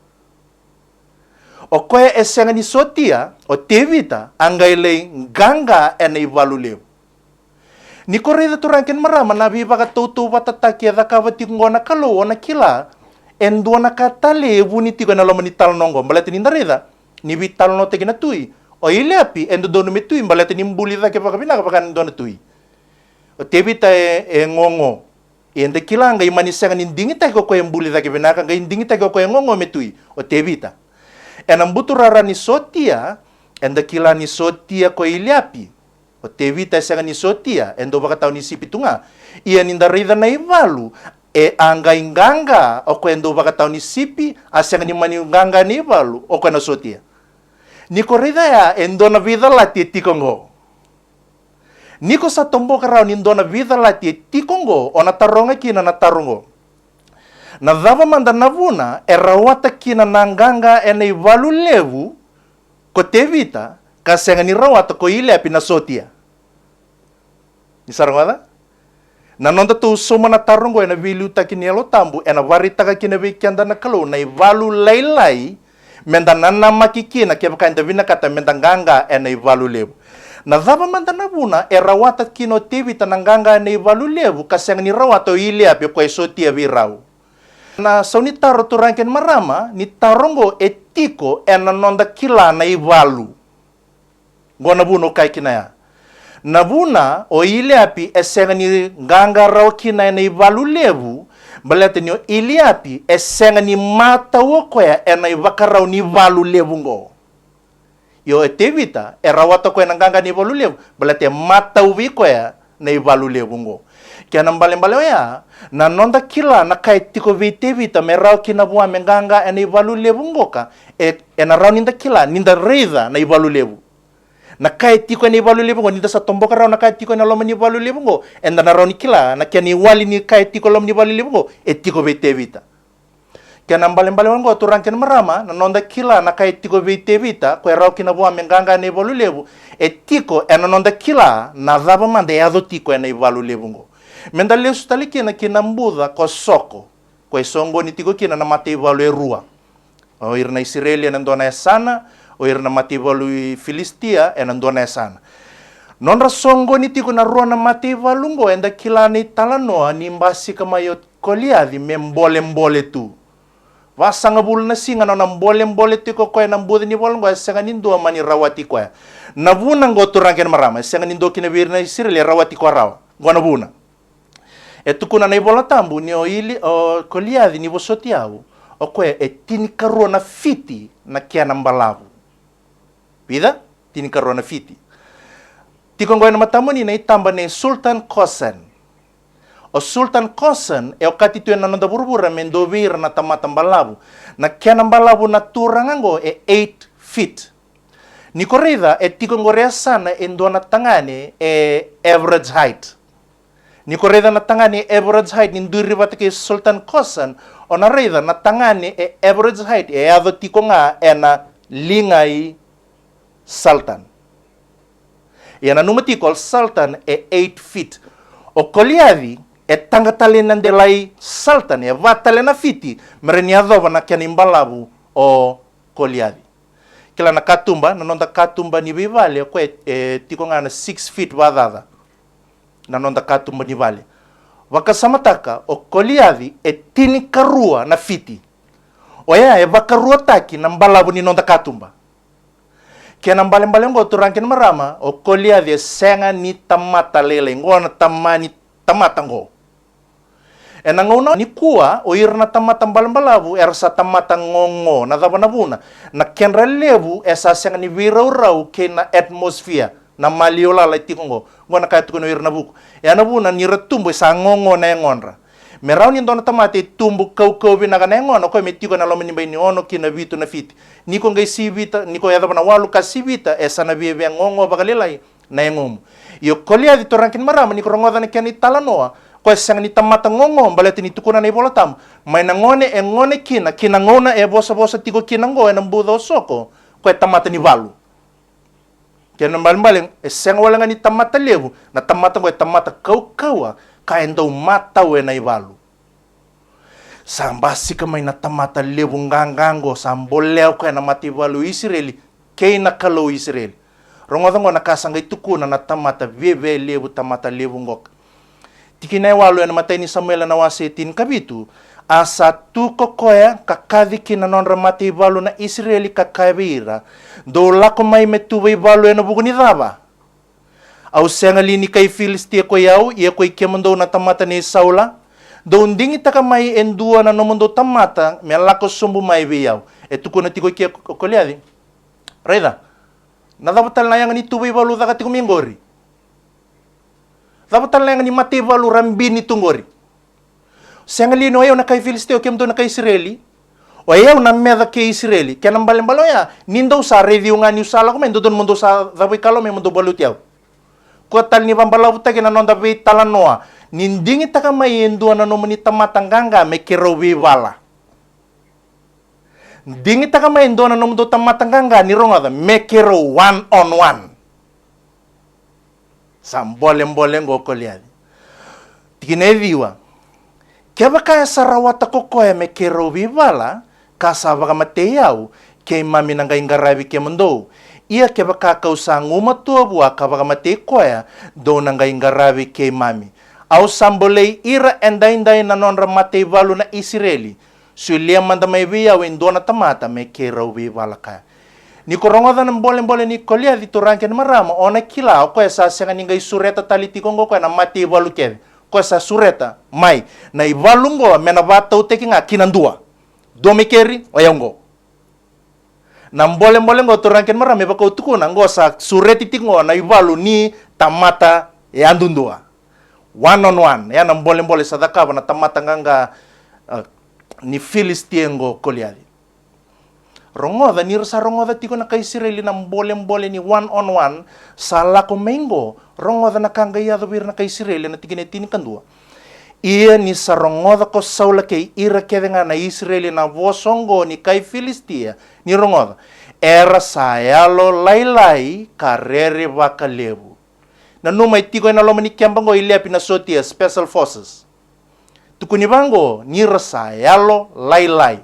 o koe esenga ni sotia o tevita anga ile nganga ena ivalu leu ni koreda turangken marama na vivakatautu vatataki adakavati ngona kalo ona kila endona katale evuni tigo na loma ni talnongo mbalete ni ndareda ni vitalno tekina tui o ileapi endo donu metui mbalete ni mbuli dake vakabina kapakan dona tui o tevita e ngongo enda kilanga imani senga ni dingita ko ko embuli dake benaka ga dingita ko ngongo metui o tevita enam buturara ni sotia enda kila ni sotia ko ileapi o tevita senga ni sotia endo bakatau ni sipitunga ia ninda rida na ivalu e anga inganga o ko endo bakatau ni sipi asenga ni mani nganga ni ivalu o ko na sotia ni ko rida ya endo na vida lati tikongo Niko sa tombo karao nindo na vida lati tikongo o na taronga kina na tarungo. Na dhava manda navuna e rawata kina nanganga e na ivalu levu ko tevita kasenga ni rawata ko ileapi na sotia. Nisarangada? Na nonda tu soma na tarungo e na viluta kini elo tambu e na varita ka kina vikianda na kalau na ivalu lailai menda nana makikina kia baka indavina kata menda nganga e na ivalu levu. Na dhava manda navuna e rawata kino tevita nanganga e na ivalu levu kasenga ni rawata o ileapi ko e sotia virau. Na so ni taro turangken marama ni tarongo etiko e na nonda kila na ivalu. Gona buno kai kinaya. Na buna o ileapi e senga ni nganga rao kina e na ivalu levu balete ni o ileapi e senga ni mata wokoya e na ivakarau ni ivalu levu ngo. Yo e tevita e rawata ko e na nganga ni ivalu levu balete mata uwikoya na ivalu levu ngo. Kia nambale-mbale ya, na nonda kila na kai tiko tevita me rao kina bua menganga e na ivalu levu ngoka e na rao ninda kila ninda reza na ivalu levu. na kai tiko ni valu lebu ni sa tomboka rao na kai tiko na loma ni valu lebu enda na rao ni kila na kia ni wali ni kai tiko loma ni valu lebu e tiko vete vita kia na mbale wango turang ken marama na nonda kila na kai tiko vete vita ko rao kina bua menganga ni valu lebu e tiko na nonda kila na dava mande e ado tiko na valu lebu menda leu stali kina kina mbuda ko soko ko songo ni tiko kina na mate valu e rua o irna Israelia na ndona sana o irna mate valu Filistia e na ndona sana nonra songo ni tiko na rua na mate valungo enda kila ni talanoa ni mbasi kama yo koliadi mbole tu vasanga bul na singa na mbole tiko ko na mbudi ni volungo senga nindo mani rawati ko na vuna ngo turangen marama senga nindo kina virna Israelia rawati ko rawa ngona vuna etukuna na ibola tambu ni o ili o koliadi ni vosotiau o kwe e tini karua na fiti na kia na mbalavu vida tini karua na fiti tiko ngoy na matamoni na itamba ni Sultan Kosen o Sultan Kosen e o katituen na nonda burbura mendovir na tamata mbalavu na kia na mbalavu na turangango e 8 feet ni korida e tiko ngorea sana e ndona tangane e average height ni koreda na tangani average height ni nduri batake Sultan Kosen ona reda na tangani e average height e ado tiko nga ena lingai sultan yana numati kol sultan e 8 feet o koliadi e tangatale nandelai sultan e vatale na fiti mereni adova na kani mbalabu o koliadi kila na katumba na nonda katumba ni bivale ko e tiko nga na 6 feet vadada na nonda katumba ni vale wakasamataka o koliadi e tini karua na fiti oya e vakarua taki na mbalabu ni nonda katumba kia na mbale ngo turangkin marama o koliadi e senga ni tamata lele ngona tamani tamata ngo e na ngona ni kuwa o irna tamata mbalabu ersa tamata ngongo na dhabanabuna na kenra levu esa senga ni virau ke na atmosphere na maliola la tikongo ngona kaya tukono irna buku ya na buna ni retumbo sa ngongo na ngonra merau ni ndona tamate tumbu kau binaga na ngono ko metiko na lomini bai ni ono kina vitu na fiti niko ngai sivita niko ya na walu ka sivita esa na biebe ngongo bagalelai na ngomu yo kolia di torankin marama niko rongoda na kani talanoa ko sang ni tamata ngongo balete ni tukuna na ibola tam mai na ngone e ngone kina ngona e bosa tiko kina ngo na mbudo soko ko tamata ni valu kena mbal-mbaleng eseng wala nga ni tamata levu na tamata ko tamata kau-kawa kaendo mata we na ivalu sambasi kamay na tamata levu ngangango samboleo kaya na mati ivalu Israeli kay na kalo Israeli rongodongo nakasangay tukuna na tamata veve levu tamata levu ngok tikinay walo na matay ni Samuel na wasetin kabitu asa tuko koya kakadi kinanonra mati ivalu na Israeli kakabira do lako may metuwa ivalu na buko ni daba au senga lini kay Filistia ko yaw iya ko ikemando na tamata ni Saula do nding itaka may endua na nomundo tamata me lako sumbu may biyaw etuko na tiko kia kolyadi reda nadabatal na yang ni tuwa ivalu dakati kumingori dabatal na yang ni mati ivalu rambini tungori senga lino ayaw na kay Filisteo kemdo na kay Israeli o ayaw na meda kay Israeli kaya nang balimbalo ya nindo sa review nga ni usala ko mendo don mundo sa daboy kalo may mundo balutiaw ko tal ni bambalaw ta kina non daboy talanoa ninding ita ka may endo na no manita matanganga may kirowi wala ding ita ka may endo na no mundo tamatanganga ni ronga may kiro 1-on-1 sambolem-bolem go kolyadi tikinediwa kaya kaya sarawata ko koya me kerobi bala kasaba ka mateyau kay mami nang kay ngarabi kay mundo iya kaya kakausa ngumatuwa kaba ka matey koya do nang kay ngarabi kay mami au sambolay ira enday na nonra matey balu na Israeli sulia manda may biyaw indo na tamata me kerobi bala kaya ni korongoda ng bolem-bolem ni kolya dito rangken marama o nakila o kaya sa senga ningay sureta taliti kongo kaya na matey balu kaya ko sa sureta mai na ivalungo menavata uteki nga kinandua domikeri oyongo nambole-mbole ngo turangken marame baka utukuna ngo sa sureti tingo na ivalu ni tamata e andundua 1-on-1 ya nambole-mbole sa dakaba na tamata nga ni Filistiengo kolyadi rongoda ni rasa rongoda tiko na kay Israeli na mbole ni one on one sa lako mengo rongoda na kangaya wir na kay Israeli na tiginetini kandua ia ni sa rongoda ko saula kay ira kedenga na Israeli na vosongo ni kay Filistia ni rongoda era sayalo lailai karere vakalevu na numa itiko na loma ni kiambango ilepi na sotia special forces tukuni bango ni rasa sayalo lailai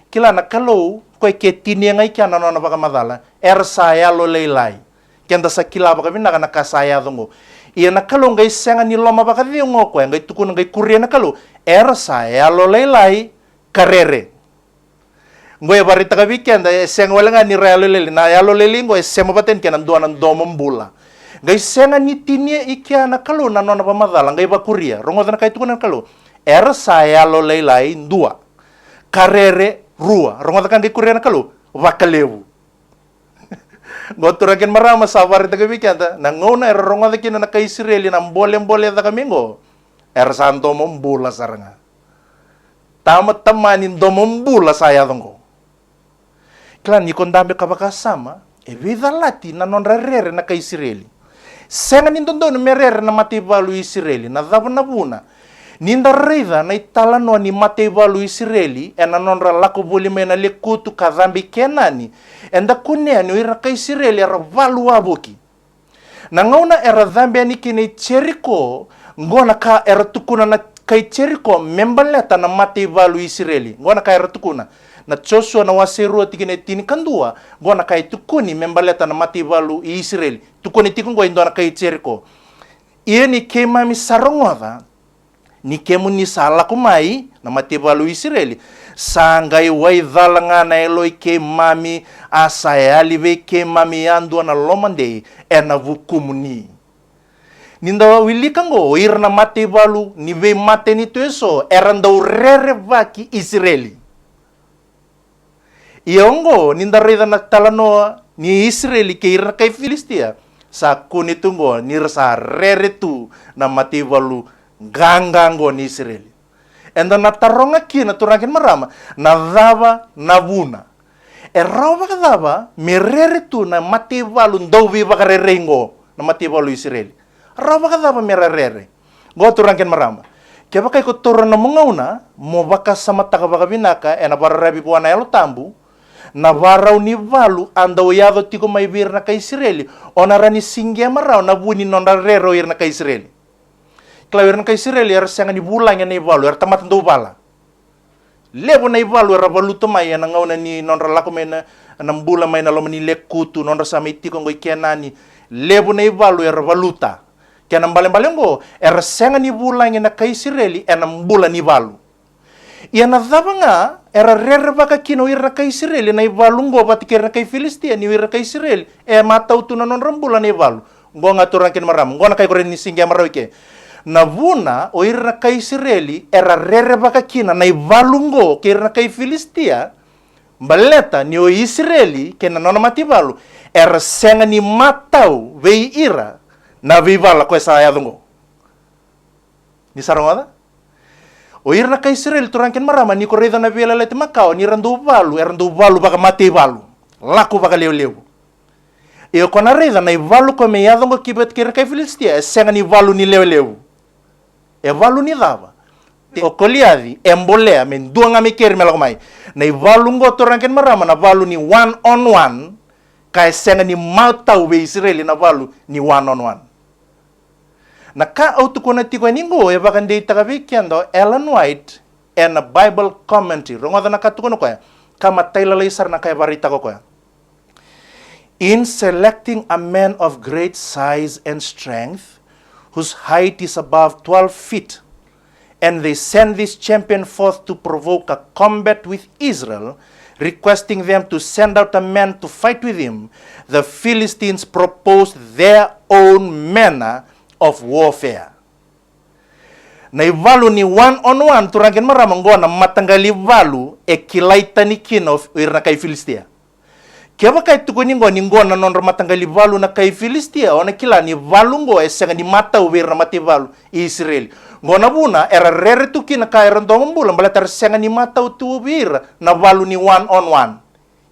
kila na kalau ko ke tini ngai kya na nona baka madala sayalo lailai kenda sa kila baka bina kana kasaya dongo ia na kalau ngai senga ni loma baka dingo ko ngai tukun ngai kuria na kalau sayalo lailai karere ngoy barita ka weekend senga wala nga ni realo leli na yalo leli ngoy sema baten kenan duanan domombula ngai senga ni tinia ikya na kalau na nona ba madala ngai ba kuria rongo na kai tukun na kalau sayalo lailai ndua karere rua rongo kan ngai kuria na kalau vakalevu gotura ken marama sabar ta weekend na ngona rongo da ken na kai Israeli na mbole da kamingo santo mombula saranga tama tamanin domombula saya dongo klan ni kondambe kabaka sama vida lati na non rere na kay Israeli senga nindondo no merere na matibalu Israeli na dabuna buna ninda rida na itala no ni matibalu Israeli na non lako bulime na lekutu kadhambi kenani enda kunia ni ira kay Israeli era valu aboki na ngauna era dhambi ani kini Jericho ngona ka era tukuna na kay Jericho membaleta na matibalu Israeli ngona ka era tukuna na Joshua na wasirua tikine tini kandua gona kai tukuni membaleta na matibalu Israel tukuni tikungo indo na kai Jericho ia ni kema mi sarongoda ni kemu ni sala kumai na matibalu Israel sangai wai dhalanga na eloi ke mami asayali ve ke mami andu na lomande ena vukumuni ninda wili kango irna matibalu ni ve mate ni tueso eranda urere vaki Israeli iongo ninda rida na talanoa ni Israeli ke irna kay Filistia sa kunitungo ni rasa reretu na mativalu gangango ni Israeli enda na taronga ki na turangin marama na dava na vuna rawa kadava mereretu na mativalu ndovi bakarerengo na mativalu Israeli rawa kadava merere go turangin marama kaya kay ko turan na mungauna mo baka sa mataka baka binaka na bararabi buwana elo tambu na varau ni valu andau yado tiko mai vir na kay Israeli onarani singia marau na buni nonda rero ir na kay Israeli klawir na kay Israeli er sanga ni bulang ni valu er tamat ndo bala lebo na valu er valu to mai na ngauna ni nonda lako mena na mbula mai na lo mani lekutu nonda sa mai tiko ngoi kenani lebo na valu er valuta kena mbale-mbalengo er sanga ni bulang na kay Israeli en mbula ni valu ia na dhabanga era rere baka kino ira kay Israeli na ivalungo batikir na kay Filistia ni ira kay Israeli matau tu na non rambula na ivalu ngo ngaturan kin maram ngo na kay ko rin ni singya marawike na vuna o ira kay Israeli era rere baka kina na ivalungo kir na kay Filistia baleta ni o Israeli kena non mativalu era senga ni matau vei ira na vivala ko esa ayadungo ni sarongada o irna kay Israel turangkin marama ni koreda na vela lete makao ni randu valu baka mati valu laku baka leu e o kona reda na valu ko me yadongo kibet kira kay Filistia senga ni valu ni leu e valu ni dava o koliadi embolea men duanga me ker mela mai na valu ngo turangkin marama na valu ni one on one kay senga ni matau be Israel na valu ni one on one na ka autukuna tiko ningo e bakan de tagavikiando Ellen White and a Bible commentary rongoda na katukuno ko kama tailalay-sar na kay barita ko in selecting a man of great size and strength whose height is above 12 feet and they send this champion forth to provoke a combat with Israel requesting them to send out a man to fight with him the Philistines proposed their own manner of warfare. Na ivalu ni one on one turangin maramang na matanggali valu kilaita ni kinof irna kay Filistia. Kaya ba kay tukunin ningo na non matanggali valu na kay Filistia o na kila ni valu ngo senga ni mata uwir na mativalu Israel. Ngo na buna era rere tuki na kay randong bulan balatar senga ni mata utuwir na valu ni one on one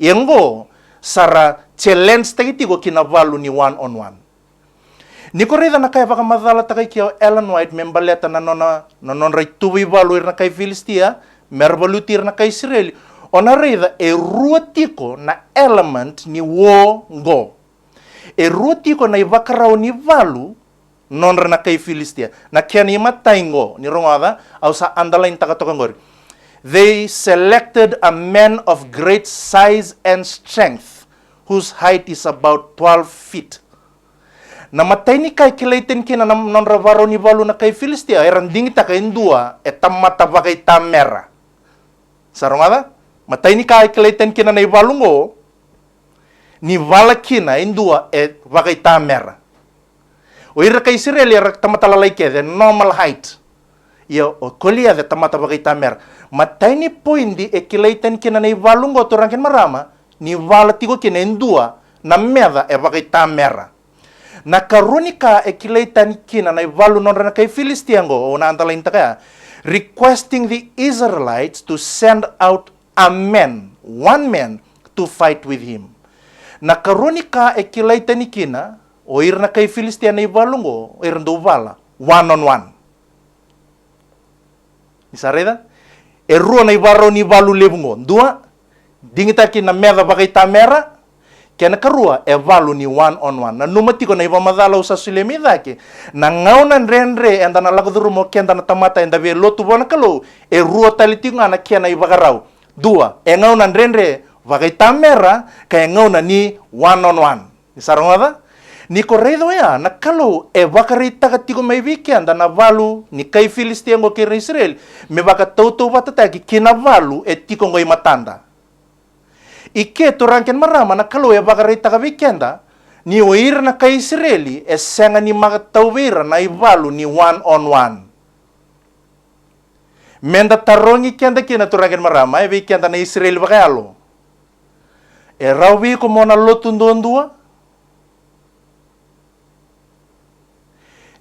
Yengo sara challenge tagitigo kina valu ni one on one. Ni koreda na kaya baka madala takai kia Ellen White membaleta na non rai tuwi valu na kai Filistia mervalutir na kai Israeli. Ona reda e ruotiko na element ni wo ngo. E ruotiko na ibakarao ni valu non na kai Filistia. Na kia ni mataingo ni rongada au sa andalain takatokangori. They selected a man of great size and strength, whose height is about 12 feet. Namatay ni kay kilaiten kina non ravaro ni valu na kay Filistia, eranding ta kay indua, etamata ba kay tamera. Sarongada? Matay ni kay kilaiten kina na ivalungo, ni vala kina indua, ba kay tamera. O ira kay Israel, ira tamatalalay kaya, normal height. Yo o kolia de tamata ba kay tamera. Matay ni po hindi kilaiten kina na ivalungo, turangkin marama, ni vala tigo kina indua, na meda ba kay tamera. Na karunika kilaitan kina na ivalu non na kay Filistiango o na antalain kaya requesting the Israelites to send out a man, one man to fight with him. Na karunika kilaitan kina o ir na kay Filistian na ivalungo o ir do vala one on one. Isareda ero na ibaro ni valu lebungo dua dingita kina meda ba kay tamera. Kena karua valu ni one on one. Na numati ko na iba madalaw sa sulemida ke. Na ngaunan renre enda na lagoduro mo kenda na tamata enda ve lotu bona kalo rua taliti nga na kena iba karaw. Dua ngaunan renre vakay tamera kaya ngauna ni one on one. Isarong ada? Ni koredo ya na kalo vakarita katiko may weekend na valu ni kay Filistia ngo kay Israel me baka toto batataki kinavalu tiko ngoy matanda. Ike turangken marama na kalo bakarita ka weekenda ni oir na kay Israeli senga ni makatawira na ivalu ni one on one. Menda tarongi kenda kina turangken marama weekenda na Israel bakayalo. Rawi ko mo na lotundondua.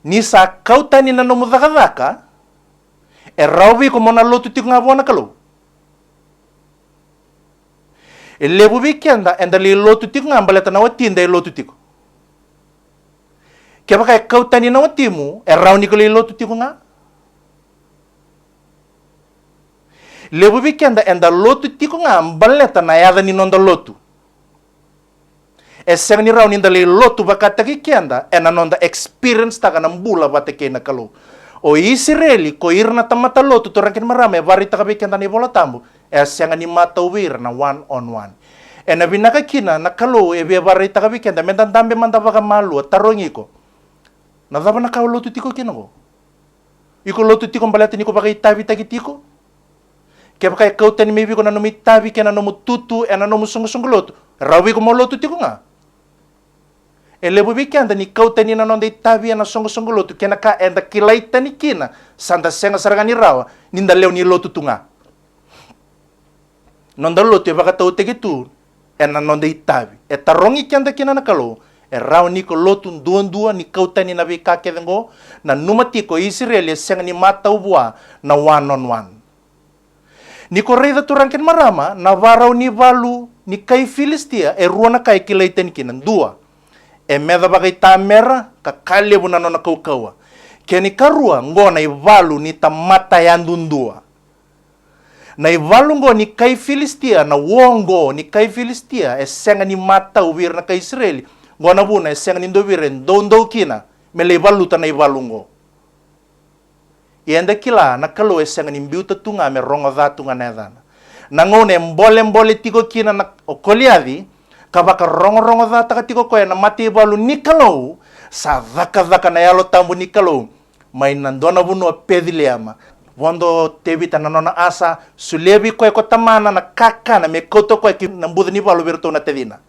Ni sa kautani na nomudakadaka rawi ko mo na lotutik nga buwan na kalo. Lebu weekenda endali lotu tiko nga baleta na watinda lotu tiko. Kaya kaya kautani na watimu raw ni ko lotu tiko nga. Lebu weekenda enda lotu tiko nga baleta na yada ni nonda lotu. Eseng ni raw ni ndali lotu bakata kikenda nonda experience taka ng bula batake na kalo. O Israeli ko irna tamata lotu turangkin marami varita ka weekenda ni bola tambo. Eseng ni matawir na one on one. Na binakakina na kalo varita ka weekenda mendan dambe mandava ka malu tarongi ko. Nadava na ka lotu tiko kinago. Iko lotu tiko baleta ni ko bakay tabi tagitiko. Kaya bakay kautan ni maybe ko na numitabi kaya na numututu na numusung-sung lotu. Rawi ko mo lotu tiko nga. Lebu weekenda ni kautan ni nanonda itabi na sung-sung lotu kaya naka enda kilaita ni kina sanda senga sarangan ni rawa ninda leo ni lotu tunga. Nonda lotu baka tau tegitu nonda itabi. Tarongi kenda kina nakalo raw ni ko lotu duan-dua ni kautan ni nabi kakedengo na numati ko Israel senga ni mata ubwa na one on one. Ni ko reda turangkin marama na varaw ni valu ni kay Filistia ruwa na kay kilaiten kinan dua. Meda bakay tamera kakalebu na no nakaukawa. Kaya ni karua ngo na ivalu ni tamatayan dundua. Na ivalu ngo ni kay Filistia na wongo ni kay Filistia senga ni mata uwir na kay Israel. Ngo na buna senga ni ndowiren dondo kina mele ivalu ta na ivalu ngo. Ienda kila nakalo senga ni mbiuta tunga me rongo tunga nedana. Nangone mbole tigo kina na okoliadi kabaka rongo data katiko ko na mati balu nikalo sa daka na yalo tambo nikalo may nandona buno pediliama wando tebita na nona asa sulebi ko tamana na kaka na me koto ko nambuda ni balu virto na tedina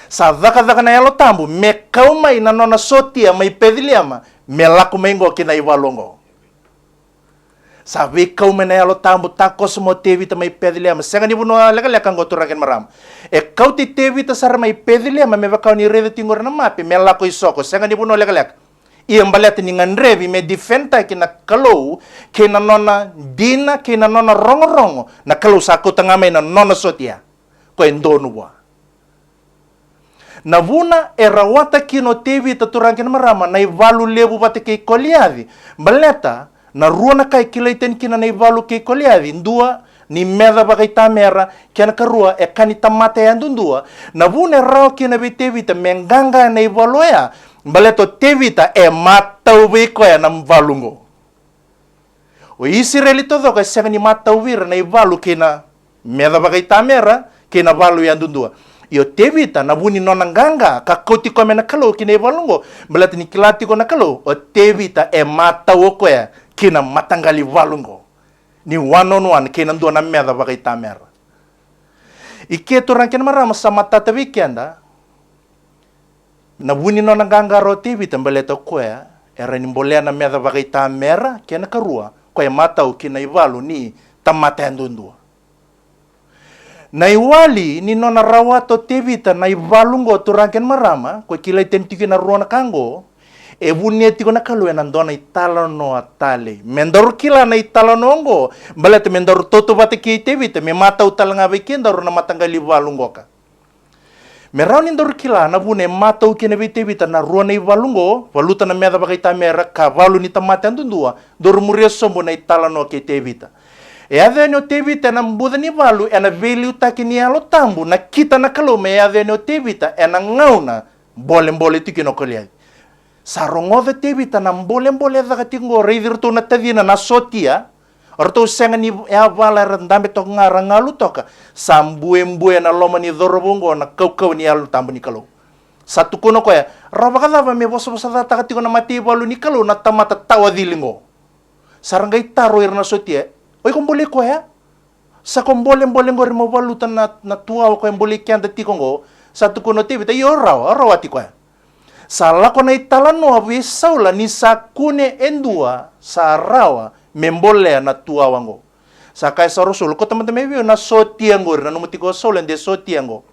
sa daka na yalo tambo me kaumay na nona sotia may pediliama me lako mengo kina ivalongo. Sabi kau menelo tambo takos mo tevi ta may pediliama. Senga ni buno lakalakang goturangin maram. Kau ti tevi ta sar may pediliama me bakau ni rede tingor na mapi me lako isoko. Senga ni buno lakalak. Iyang balet ni nganrevi me defenta kina kalau kina nona dina kina nona rongo na kalau sako tangamay na nona sotia. ko endonua. Na vuna e rawata kino tevita turangkin marama na ivalu lebu bate kei koliavi. Baleta na ruana kai kilaiten kina na ivalu kei koliavi. Ndua ni meda bagai tamera kiana karua e kanita mate andundua. Na vuna e rao kina be tevita menganga na ivalu ya. Baleto tevita e matau viko ya na mvalungo. O Israeli todo ka senga ni matau vira na ivalu kina meda bagai tamera kina valu ya andundua. Iyo tevita na vuni nonanganga ka koti kome na kalo kina ivalungo balati ni kilati ko na kalo o tevita e mata woko ya kina matangali valungo ni one on one kina ndo na meda bagai tamera ike to ranken marama sa matata weekenda na vuni nonanganga ro tevita baleta ko ya era ni mbolea na meda bagai tamera kina karua ko e mata o kina ivalu ni tamata ndundua. Na iwali ni nona rawato tevita na ivalungo turangken marama ko kilai tentiki na ruana kango e vunieti ko na kalu na ndona italano atale mendor kila na italonongo balete mendor toto bate ki tevita me mata utalanga bekenda ro na matangali valungo ka merau ni ndor kila na vune mata ukene tevita na ruana ivalungo valuta na meda bagai tamera ka valu ni tamata ndundua dor muria sombo na italano ke tevita. E ave no tevita na mbuda ni valu e na veli utaki ni alo tambu na kita na kalume e ave no tevita e na ngauna mbole tiki no koliai. Sa rongo tevita na mbole dhakati ngo reidirto na tadina na sotia orto senga ni e avala rendambe to ngara ngalu toka sa mbue na loma ni dorobongo na kau ni alo tambu ni kalu. Satu kuno ko ya rabakadava me boso takati ko na mati valu ni kalu na tamata tawadilingo. Sarangai taro irna sotia oi kombole ko ya sa kombole ngor mo valuta na tua ko embole kianda tikongo sa tu kono tevita yo rawa ti ko ya sa la ko na italano avi saula ni sa kune endua sa rawa membole na tua wango sa kai sa rasul ko teman-teman vio na sotiangor na numuti ko saula de sotiango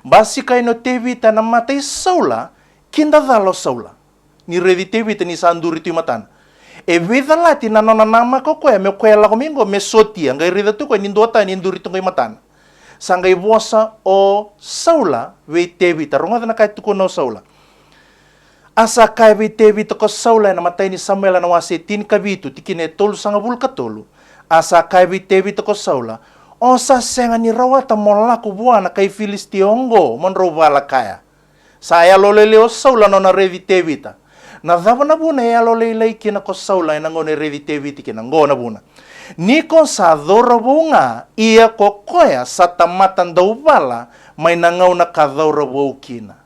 basi kai no tevita na matai saula kinda dalo saula ni redi tevita ni sanduri tu matan e vida lati na nona nama ko ko me ko la komingo me sotia ngai rida tu ko ni ndota ni nduri tu ngai matan sangai vosa o saula we tevita ronga na kai tu ko no saula asa kai we tevita ko saula na matai ni samuel na wase tin kabitu tikine tolu sanga bulka tolu asa kai we tevita ko saula o sa senga ni rawata mola ku buana kai filistiongo monro wala kaya saya lolele o saula nona revi tevita na dhava na buna e alo leilei kina ko saula na ngone revi teviti kina ngona buna. Niko sa dhora bunga ia ko koya sa tamatan daw bala may nangaw na kadhora bau kina.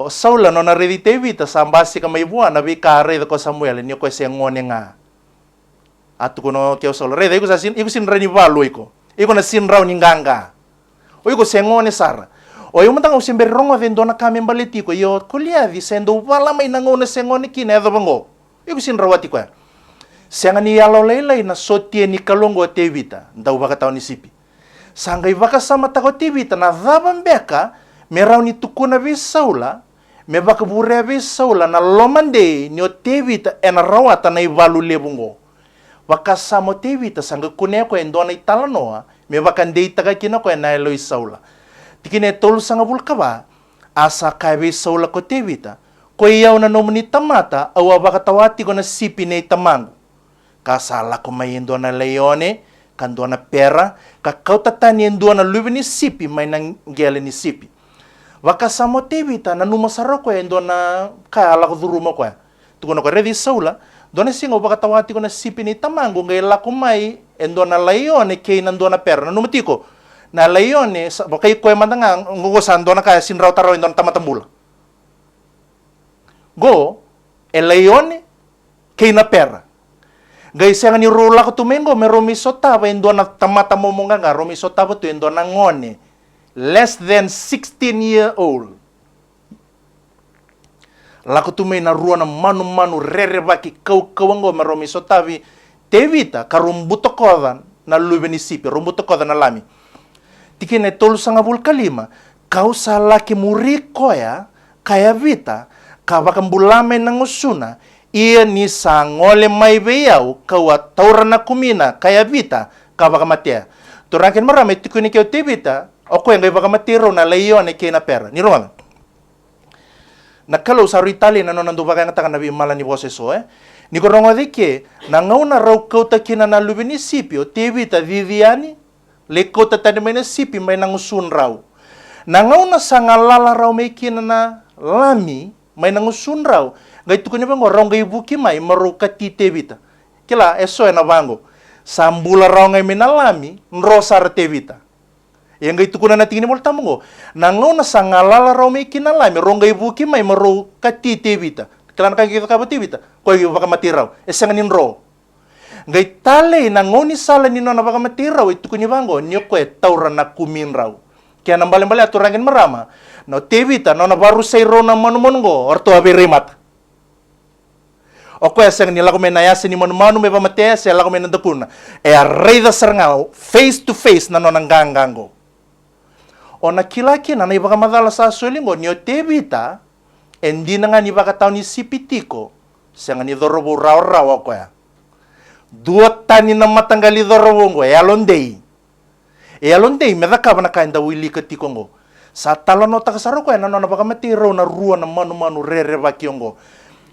O saula no na revi tevita sa ambasi ka may buwan na bikare ko Samuel niyo ko siya ngone nga. Atu ko no keo saula reda iko sinra ni valo iko. Iko na sinraw ni nganga. O iko siya ngone sara. O yung matang usimber rongo vendo na kami baliti ko yo kuliavi sendo wala may nangona sengone kina edo bango. Yung sinrawati ko. Senga ni yalo leilay na sotie ni kalongo tevita ndaw baka tao ni sipi. Sangay baka sama tako tevita na dhaban beka meraw ni tukuna vi saula me baka bure vi saula na lomande ni o tevita ena rawata na ivalu lebungo. Baka samo tevita sangay kune ko endo na italanoa me baka ndei taga kina ko ena eloi saula. Tikine tolu sanga bulkaba asa kaibe saula ko tevita ko iyaw na nomni tamata awa baka tawati ko na sipi na itamango kasala ko mayendo na leone kando na pera kakau tatani endo na lubi ni sipi may nang gele ni sipi baka samo tevita na numasaro ko endo na kala ko duruma ko tukono ko ready saula dona singo baka tawati ko na sipi ni tamango ngay la ko may endo na leone kay nando na pera na numatiko na leone bakay ko mandanga ngugosan do na kaya sinraw taraw indon tamatambula go e leone kay na pera gay senga ni rola ko tumengo me romisotaba indon na tamata momonga nga romisotaba to indon na ngone less than 16-year old la ko tumay na ruana manu rere baki kawango me romisotavi tevita karumbuto kodan na lubeni sipi rumbuto kodan na lami tikine tolu sanga bulkalima kau salaki muriko ya kaya vita kabaka mbulame ng usuna iya ni sangole may beyau kawa taura na kumina kaya vita kabaka matia Turankin marama iti kuni keo tibita, o koe ngai baka matiro na leone ke na pera. Ni roma. Na kalau saru Itali na no nandu baka ngata na mala ni bose so Ni korongo dike na ngau na rau kota kina na lubini sipio tibita Viviani le kota tani mai na sipi mai na ngusun rau. Na ngau na sangalala rau mai kina na lami mai na ngusun rau. Ngai tukuni bango rau ngai buki mai maru kati tibita. Kila eso na bango. Sambula rau ngai minalami nrosar tevita. Yang ngai tukuna na tingini molta mongo. Nangau na sangalala rau mai kinalami rongai buki mai maru kati tevita. Kelan kaki kita kabati tevita. Koi baka mati rau. Esenganin ro. Ngai tale nangau ni sala ni nona baka mati rau itu kuni bango nyoko taura na kumin rau. Kaya nambale-bale aturangin marama. No tevita nona baru sei ro na manu-manungo orto abirimat. Oke aseng ni lagu menayasi ni manu me pamatea se lagu menandakuna. Reida serngau face to face na nonang ganggango. Ona kilaki na ibaka madala sa sulingo ni tebita endi na nga ni baka tao ni sipitiko se nga ni dorobo raw ako ya. Dua tani na matanggali dorobo ngo alondei. Alondei medaka na kainda wili ketiko ngo. Sa talono takasaro ko na nona baka matiro na ruwa na manu rere bakiongo.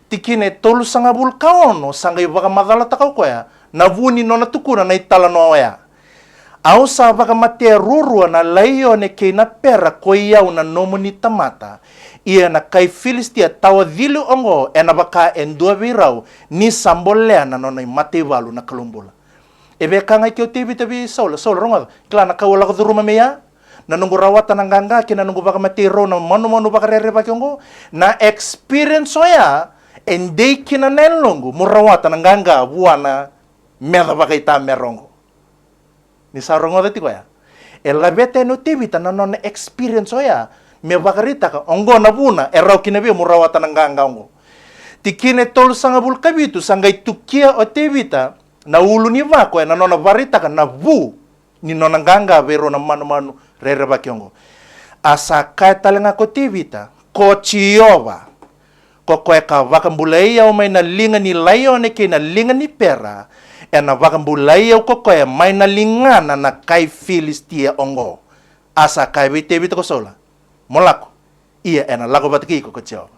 Tikine tolu sanga bulkaono sanga ibaka madala takau koya na vuni nona tukuna na itala no ya au sa baka mate rurua na laione ke na pera koiau na nomoni tamata ia na kai filistia tawa dilu ongo ena baka endua virau ni sambolea na nona mate valu na kalumbula ebe kanga kyo tebi sola ronga kla na kawala ko ruma meya na nunggu rawatan ng ganga kina nunggu baka mate ro na manu baka rere bakiongo na experience oya endei kina nelongo murawata ng ganga buwana meda bakaita merongo ni sarongo dati ko ya elabete no tibita na non experience oya me bakarita ka ongo na buna eraw kinabi murawata ng ganga ongo tikine tol sanga bulkabitu sangay tukia o tibita na ulu ni vako na non barita ka na bu ni non ganga vero na manu rere bakiongo asa kay talenga ko tibita ko chiova kokoe ka wakambulai au mai na linga ni laione ke na linga ni pera e na wakambulai au kokoe mai na lingana na kai filistia ongo asa kai bite ko sola molako ia ena lago batiki ko kecil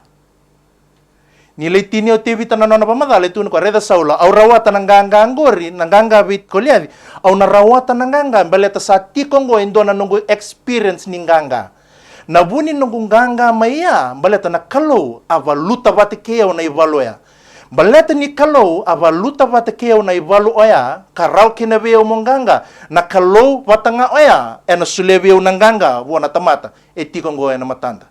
ni leitini o tevita na nona pamadale tu ko reda saula au rawata nang ganga angori nang ganga bit koliadi au na rawata nang ganga baleta sa tikongo indona nungu experience ni ganga na buni nungu ganga maya baleta na kalau avaluta batekeo na ivaloya baleta ni kalau avaluta batekeo na ivalo oya karau kinabeo monganga na kalau batanga oya ena sulebeo nang ganga buana tamata etikongo ena matanda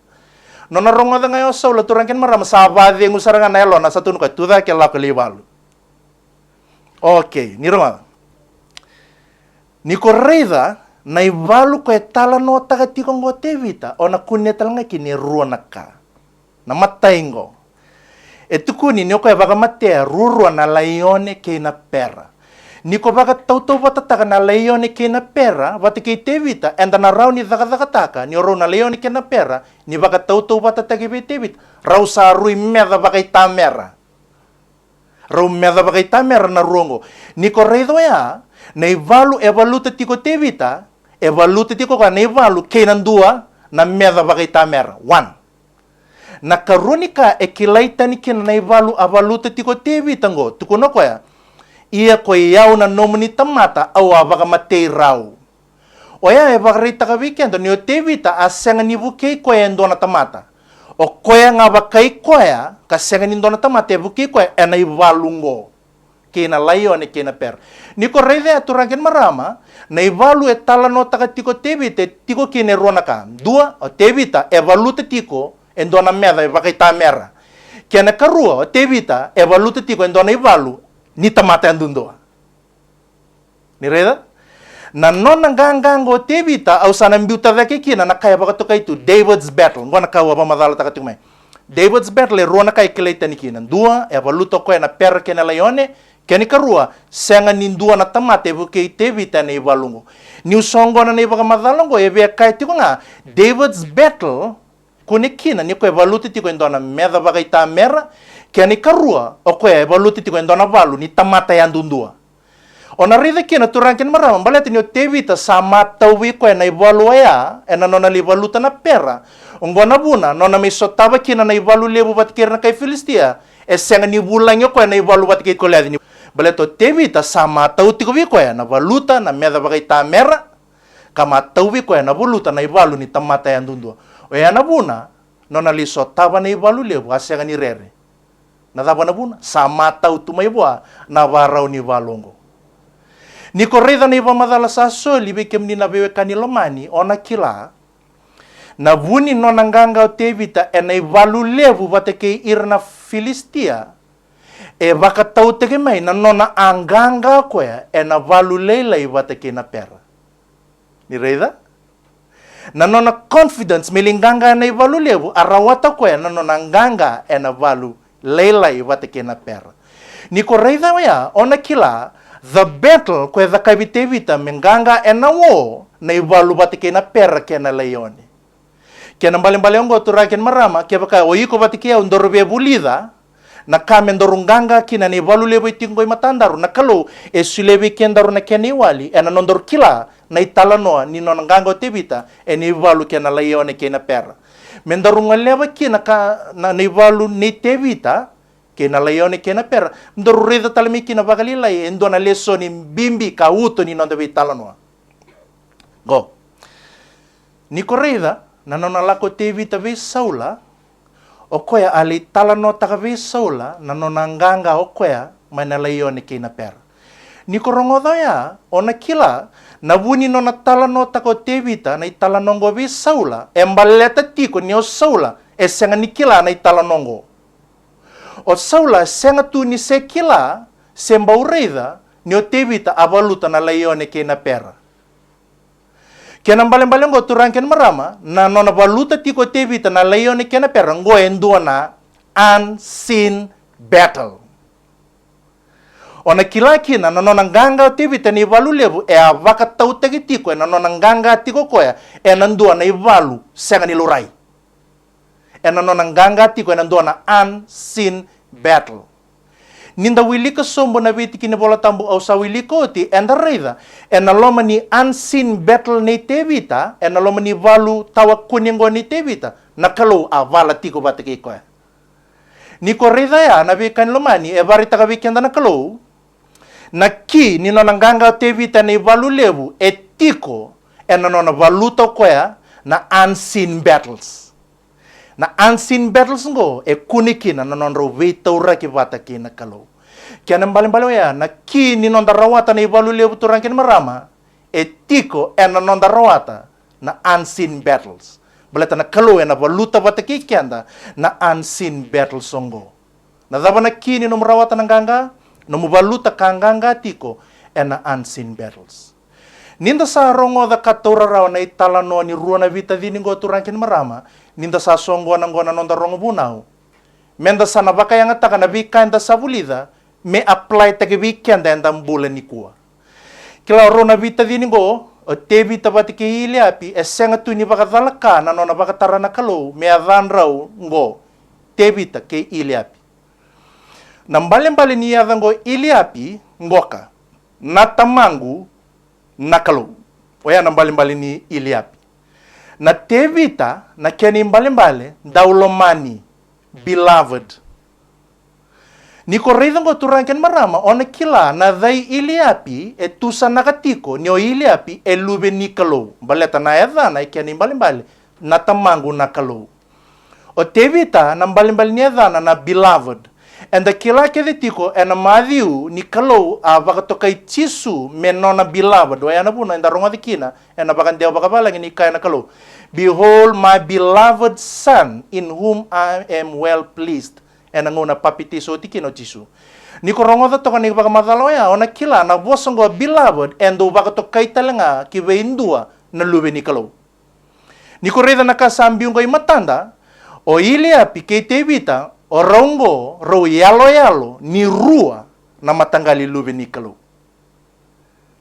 nona ronga da ngayo saula turangkin marama sabade ngusaranga nelo na satu nuka tuda ke la kaliwalu okay ni ronga ni korreida na ivalu ko etala no tagati ko ngotevita ona kunetal nga kini ruanaka na mataingo etukuni ni ko baga mate rurua na laione ke na pera ni ko baga tauto batata na laione ke na pera batike tevita enda na raw ni taka ni ro na laione ke na pera ni baga tauto batata ke tevita raw sa rui meda baga tamera raw meda baga tamera na ruongo ni ko redo ya na evaluta tiko tevita evaluta tiko ka na evalu ke nandua na meda baga tamera 1 na karunika ekilaita ni kin na evalu avaluta tiko tevita ngo tukuno ko ya ia ko yau na nomini tamata au abaga matei rau oya evagrita ka weekend ni tevita asenga ni buke ko endo na tamata o koya nga bakai koya kasenga ni ndo na tamata buke ko ena ivalungo kena laione kena per ni ko rede aturagen marama na evalu etala no taka tiko tevita tiko kene ronaka dua o tevita evaluta tiko endo na meda bakai tamera kena karua o tevita evaluta tiko endo na evalu ni tamata andundo ni reda na non nanggango tevita au sana mbiuta vake kina na kaya baka toka itu David's battle ngona kawa pa madala taka tumai David's battle rona kai keleta ni kina dua evaluto ko na per kena laione keni karua senga nindua na tamate buke tevita na evalungo ni usongo na baka madalongo ebe kai tiko nga David's battle kune kina ni ko evaluto tiko endo na meda baka itamera keni karua o ko evaluto tiko endo na valu ni tamata yandundua Ona rida kina turangkin marama balete nyo tevita sama tawi ko na ivalu ya ena nona livaluta na pera ungona buna nona misotava kina na ivalu lebu batkir na kay Filistia senga ni bulang ko na ivalu batkir ko ledi baleto tevita sama tauti ko ko na valuta na meda bagay tamera kama tawi ko na valuta na ivalu ni tamata ya ndundua o ya na buna nona lisotava na ivalu lebu asenga ni rere na daba na buna sama tautu mai boa na varau ni valongo ni korreda na iba madala sa soli bekem ni nabewe kanilomani ona kila na vuni no nanganga o tevita e na ivalu levu bateke irna Filistia e baka tau teke mai na nona anganga koya e na valu leila i bateke na pera ni reida na nona confidence milinganga na ivalu levu arawata koya na nona anganga e na valu leila i bateke na pera ni korreda ya ona kila the battle kwe the kavitevita menganga enawo na ivalu batike na pera kena leone kena mbali ngo turaken marama ke baka oiko batike undorbe bulida na kame ndorunganga kina ni ivalu lebo itingo matandaru na kalo esulebe kendaru na keni wali ena nondor kila na italanoa ni nonanganga tevita eni ivalu kena leone kena pera mendarunga leba kina ka na ivalu ni tevita kena leone kena pera ndor reda talmi kina bagalila endo na leso ni bimbi ka uto ni nonde vitalanoa go ni korreda na nona lako tevita ve saula okoya ali talano taka ve saula na nona nganga okoya mana leone kena pera ni korongodo ya ona kila na vuni nona talano tako tevita na italanongo ve saula embaleta tiko ni o saula esenga ni kila na italanongo o saula senga tu ni sekila semba ureda ni o tevita avaluta na leone kena pera kena mbale-mbalengo turangken marama na nona valuta tiko tevita na leone kena pera ngo endua na unseen battle ona kilakina na nona nganga tevita ni valu levu e avaka tau tegi tiko na nona nganga tiko koya e nandua na ivalu senga ni lurai ena nona nganga tiko ena ndona unseen battle ninda wilika sombo na viti kini bola tambu au sa wiliko ti enda reida ena loma ni unseen battle ni tevita ena loma ni valu tawa kuningo ni tevita na kalau avala tiko batake ko ni korida ya na vi kan lomani e vari taka vikenda na kalau na ki ni nona nganga tevita ni valu levu e tiko ena nona valuta ko na unseen battles na unseen battles ngo e kunikina na non rovita ura ki vata ki na kalau kiana mbali ya na ki ni non darawata na ivalu levu turangkin marama e tiko e na non darawata na unseen battles baleta na kalau e na valuta vata ki kianda na unseen battles ngo na dava na ki ni no marawata na ganga no valuta kanganga tiko e na unseen battles ninda sa rongo da katora raw na italano ni ruana vita dini ngo turangkin marama ninda sa songo na ngona nonda rongo bunau menda sa na baka yang ataka na vikanda sa bulida me apply tagi vikanda endam bulan ni kuwa kila rona vita dini ngo o te vita batike ile api esenga tu ni baka dalaka na nona baka tarana kalau me adan raw ngo te vita ke ile api nambale ni adango ile api ngoka na tamangu na kalau oya nambale ni ile api na tevita na keni mbale daulomani beloved ni korrida ngo turangken marama ona kila na dai iliapi e tusa nakatiko ni o iliapi e lube ni kalau baleta na edha na keni mbale na tamangu na kalau o tevita na mbale ni edha na beloved and the kila kede tiko ena madhiu ni kalau a vakatokai tisu menona beloved wa yana buna enda ronga dikina ena bakandeo bakabalang ni kaya na kalau behold my beloved son in whom I am well pleased ena ngona papitiso tikino tisu ni korongo da toka ni bakamadaloya ona kila na bosongo beloved endo bakatokai talenga kiveindua na lube ni kalau ni koreda na kasambiung ko matanda o ilia pike tevita o rongo ro yalo ni rua na matanggali lube ni kalau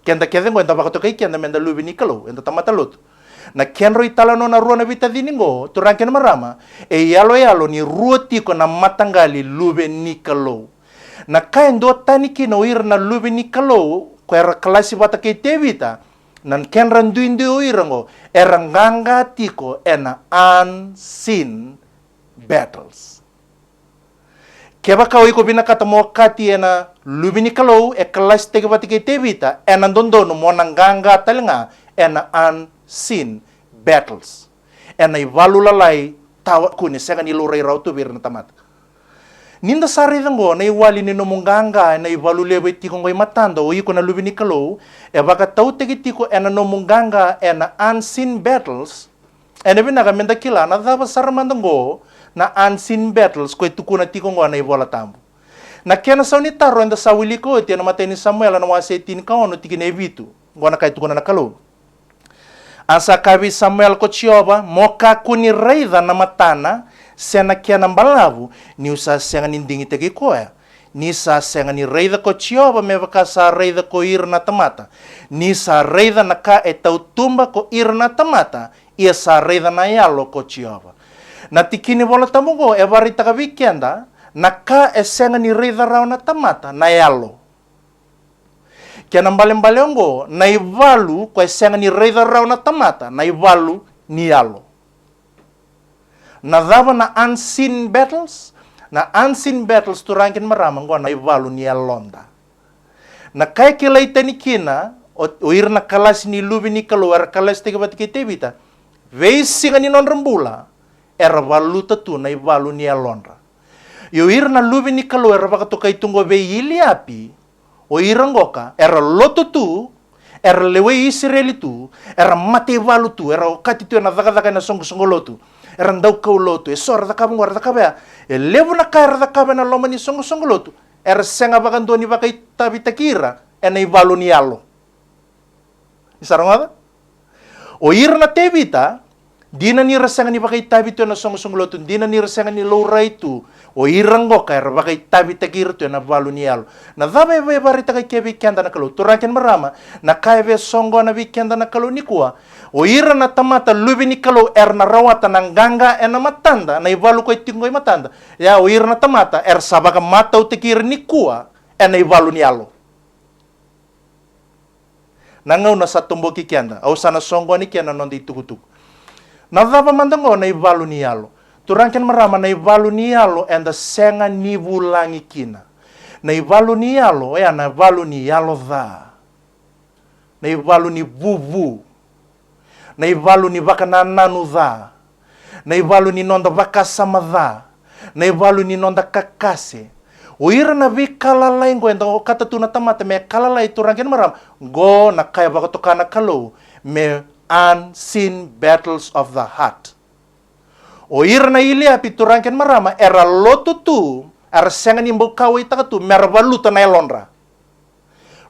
kenda kedengo enda bakatokai kenda menda lube ni kalau enda tamatalut na kenro italano na rua na vita diningo turangken marama e yalo ni rua tiko na matanggali lube ni kalau na kain do taniki no ir na lube ni kalau ko era klasi bata ke tevita nan kenran duindu irango eranganga tiko ena unseen battles. Keba kau iko bina kata mo kati ena lubini kalau klasi tege bata ke tevita ena dondono mo nanganga talenga ena unseen battles. Ena ivalu lalai tawa kuni senga ni lurai rautu bir na tamat. Ninda sari dango na iwali ni nomunganga na ivalu lebe tiko ngoy matando o iko na lubini kalau e baka tau tegi tiko ena nomunganga ena unseen battles ena binaga menda kila na dava saramandango na unseen battles ko tuku na tiko ngo na ivola tambu. Na kena sa ni taro enda sa wili ko iti na matay ni Samuel na wase tin kaono tiki na evitu ngo na kay tuku na kalau. Asa kabi Samuel ko chioba moka kuni reida na matana sena kia na mbalavu ni usa senga nindingi tegi koya. Ni sa senga ni reida ko chioba me baka sa reida ko ir na tamata. Ni sa reida na ka e tau tumba ko ir na tamata. Ia sa reida na yalo ko chioba. Na tikini bola tamungo e vari taka weekenda na ka e senga ni reida rao na tamata na yalo. Kia na mbale-mbaleongo na ivalu ko e senga ni reida rao na tamata na ivalu ni yalo. Na dava na unseen battles turangkin maramang ko na ivalu ni alonda. Na kaya kilay tanikina o ir na kalas ni lubi ni kalu er kalas tiga bat kitebita veisi nga ni non rambula er valuta tu na ivalu ni alonda. Yo ir na lubi ni kalu er baka tukay tungo ve iliapi o irangoka er loto tu er lewe Israeli tu er mate valu tu er kati tu na daga na songo lotu. Erandau kau lotu, esor da kabu ngor da kabea, levu na kair da kabe na loma ni songo lotu, senga bakan doni bakai tabi takira, ena ivalu ni alo. Isarong ada? O ir na tebita, dina ni senga ni bakai tabi tu na songo lotu, dina ni senga ni lora itu, o irango kair bakai tabi takira tu na valu ni alo. Na dabe be barita kai kebe kenda na kalu, turaken marama, na kaive songo na weekenda na kalu ni kuwa, o ira na tamata lubi ni kalau na rawata ng ganga na matanda na ivalu ko itingoy matanda ya o ira na tamata sabaka mata o tikir ni kuwa na ivalu ni alo nangaw na sa tumbo kikianda o sana songo ni kiana nondi tukutuk na dava mandango na ivalu ni alo turangken marama na ivalu ni alo senga ni vulangi kina na ivalu ni alo na ivalu ni alo dha na ivalu ni vuvu na ivalu ni baka nananu dha, na ivalu ni nonda baka sama dha, na ivalu ni nonda kakase. O ira na vi kalalay ngo enda o kata tu na tamata me kalalay turangkin maram go na kaya baka to kana kalo me unseen battles of the heart. O ira na ilia pi turangkin marama era lotu tu era senga ni mbukaway takatu mervaluta na elonra.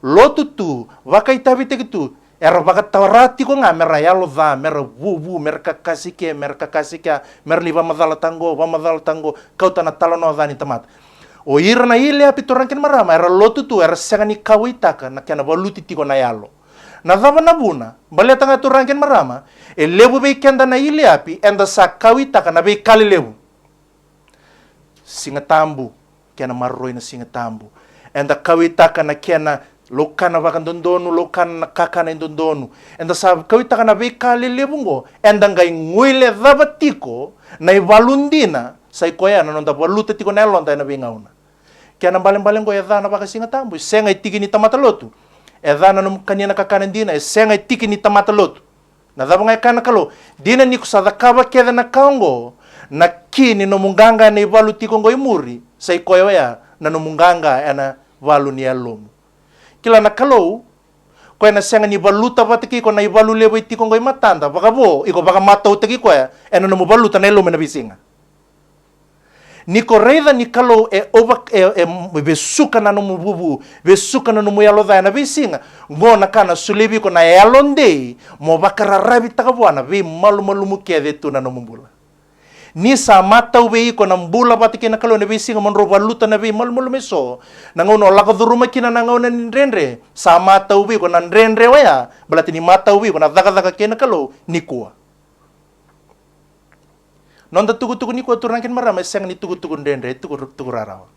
Lotu tu baka itabi tegitu era baka tawarati ko nga mera yalo dha mera vuvu mera kakasike mera liva madala tango kau tana talano dha ni tamat o ira na ile api turangkin marama era lotu tu era senga ni kawitaka na kiana valuti tiko na yalo na dhava na buna baleta nga turangkin marama e lebu be kenda na ile api enda sa kawitaka na be kali lebu singa tambu kiana marroi na singa tambu enda kawitaka na kiana lokana bakan dondonu lokana kakana dondonu enda sa kawita kana be kali lebungo enda ngai nguile dhabatiko na ivalundina sai koya na nonda valuta tiko na londa na bengauna kiana baleng go edana baka singa tambu senga itiki ni tamatalotu edana num kanina kakana dina senga itiki ni tamatalotu na dhabanga kana kalo dina ni kusada kaba keda na kaongo na kini no munganga na ivalu tiko ngo imuri sai koya ya na no munganga ana valu ni alomu kila na kalau ko na senga ni valuta batiki ko na ivalu lebo itiko ngoy matanda baka bo iko baka mata utaki ko no mo valuta na elo na bisinga ni ko reida ni kalau besuka na no bubu besuka na no yalo da na bisinga ngo na kana sulibi ko na yalonde mo baka rarabi takabwana be malu mukede tu na no mumbula ni sa mata ubi ko nang bula batiki na kalau na bisinga monro valuta na be malu meso nangono lakaduruma kina nangono nrenre sa mata ubi ko nan renre waya balati ni mata ubi ko na daga kina kalau ni kuwa nonda tugu ni ko turangkin marama seng ni tugu nrenre tugu rarawa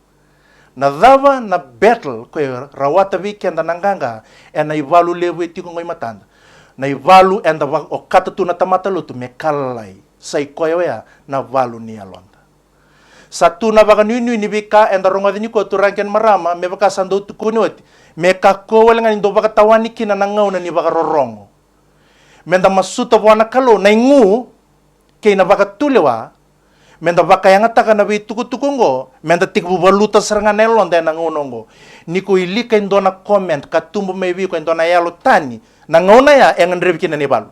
Na dava na battle ko rawata vi kenda nanganga na ivalu levu etiko ngoi matanda. Na ivalu enda o kata tu na tamata lutu me kalai sai koyo ya na valu ni alonda. Satu na baka nui ni bika enda ronga dini ko tu rangken marama me baka sando tu kuniwati me ka ko wala ngani do baka tawani kina na ngau na ni baka rorongo. Menda masuta wana kalo na ingu ke na baka tulewa menda baka yang ataka na tuku-tukungo menda tikbu baluta serangan elon da na ngonongo niko ilika indona comment katumbu mebi ko indona yalo tani na ngona ya engan rebikina ni balu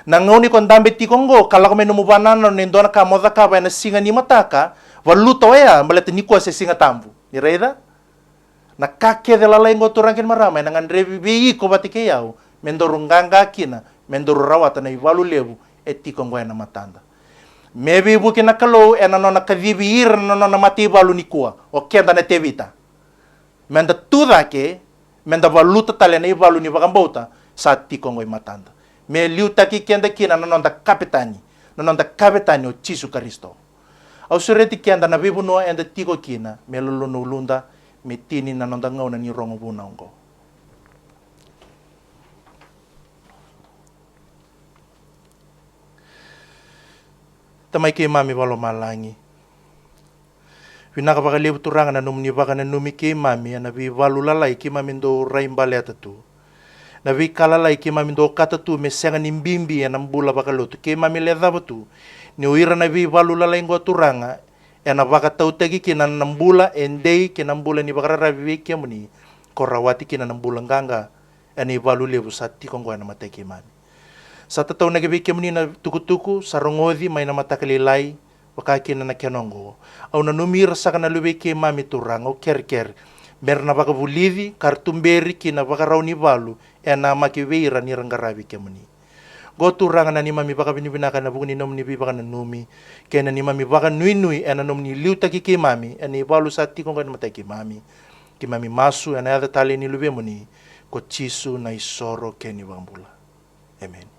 na ngoni kon dambe tikongo kala ko menumu banana ni indona ka moda ka ba na singa ni mataka baluta ya malete niko se singa tambu ni reida na kake de la lengo turangkin marama na ngan rebi ko batike yau mendorunganga kina mendoru rawata na ivalu lebu etikongo na matanda. Maybe bukin na kalo no nakadibir no mati balu ni kuwa o kenda na tevita. Menda tuda ke menda valuta tale na ibalu ni bagambota sa tikongo matanda. Me liuta ki kenda kina no da kapitani o Jesu Kristo. Au sureti kenda na bibu no enda tiko kina me lulu lunda me tini na da ngau na ni rongo bunango. Tamai ke mami walo malangi. Vinaka baka lebu turanga na numni baka na numi ke mami na vi walu lalai ke mami ndo raimbale atatu. Na vi kalalai ke mami ndo katatu me senga nimbimbi na mbula baka lotu ke mami leda batu. Ni uira na vi walu lalai ngo turanga na baka tau tagi ke na nambula endei ke nambula ni baka rabi ke muni korawati ke na nambula nganga ni walu lebu sati kongwa na matai ke mami. Sa tatau na gabi kemuni na tuku-tuku sarongodi may na matakalilay wakaki na nakianongo. Au na numir sa kana lubi ke mami turang o ker-ker. Mer na baka bulidi kartumberi ki na baka raw ni balu na makiweira ni ranggarabi kemuni. Go turang na ni mami baka binibinaka na bukuni nom ni baka na numi. Kaya na ni mami baka nui-nui na nom ni liuta ki mami ni balu sa tikong ka na matay ki mami. Ki mami masu na yada tali ni lubi muni ko Jesu na isoro ke ni bambula. Amen.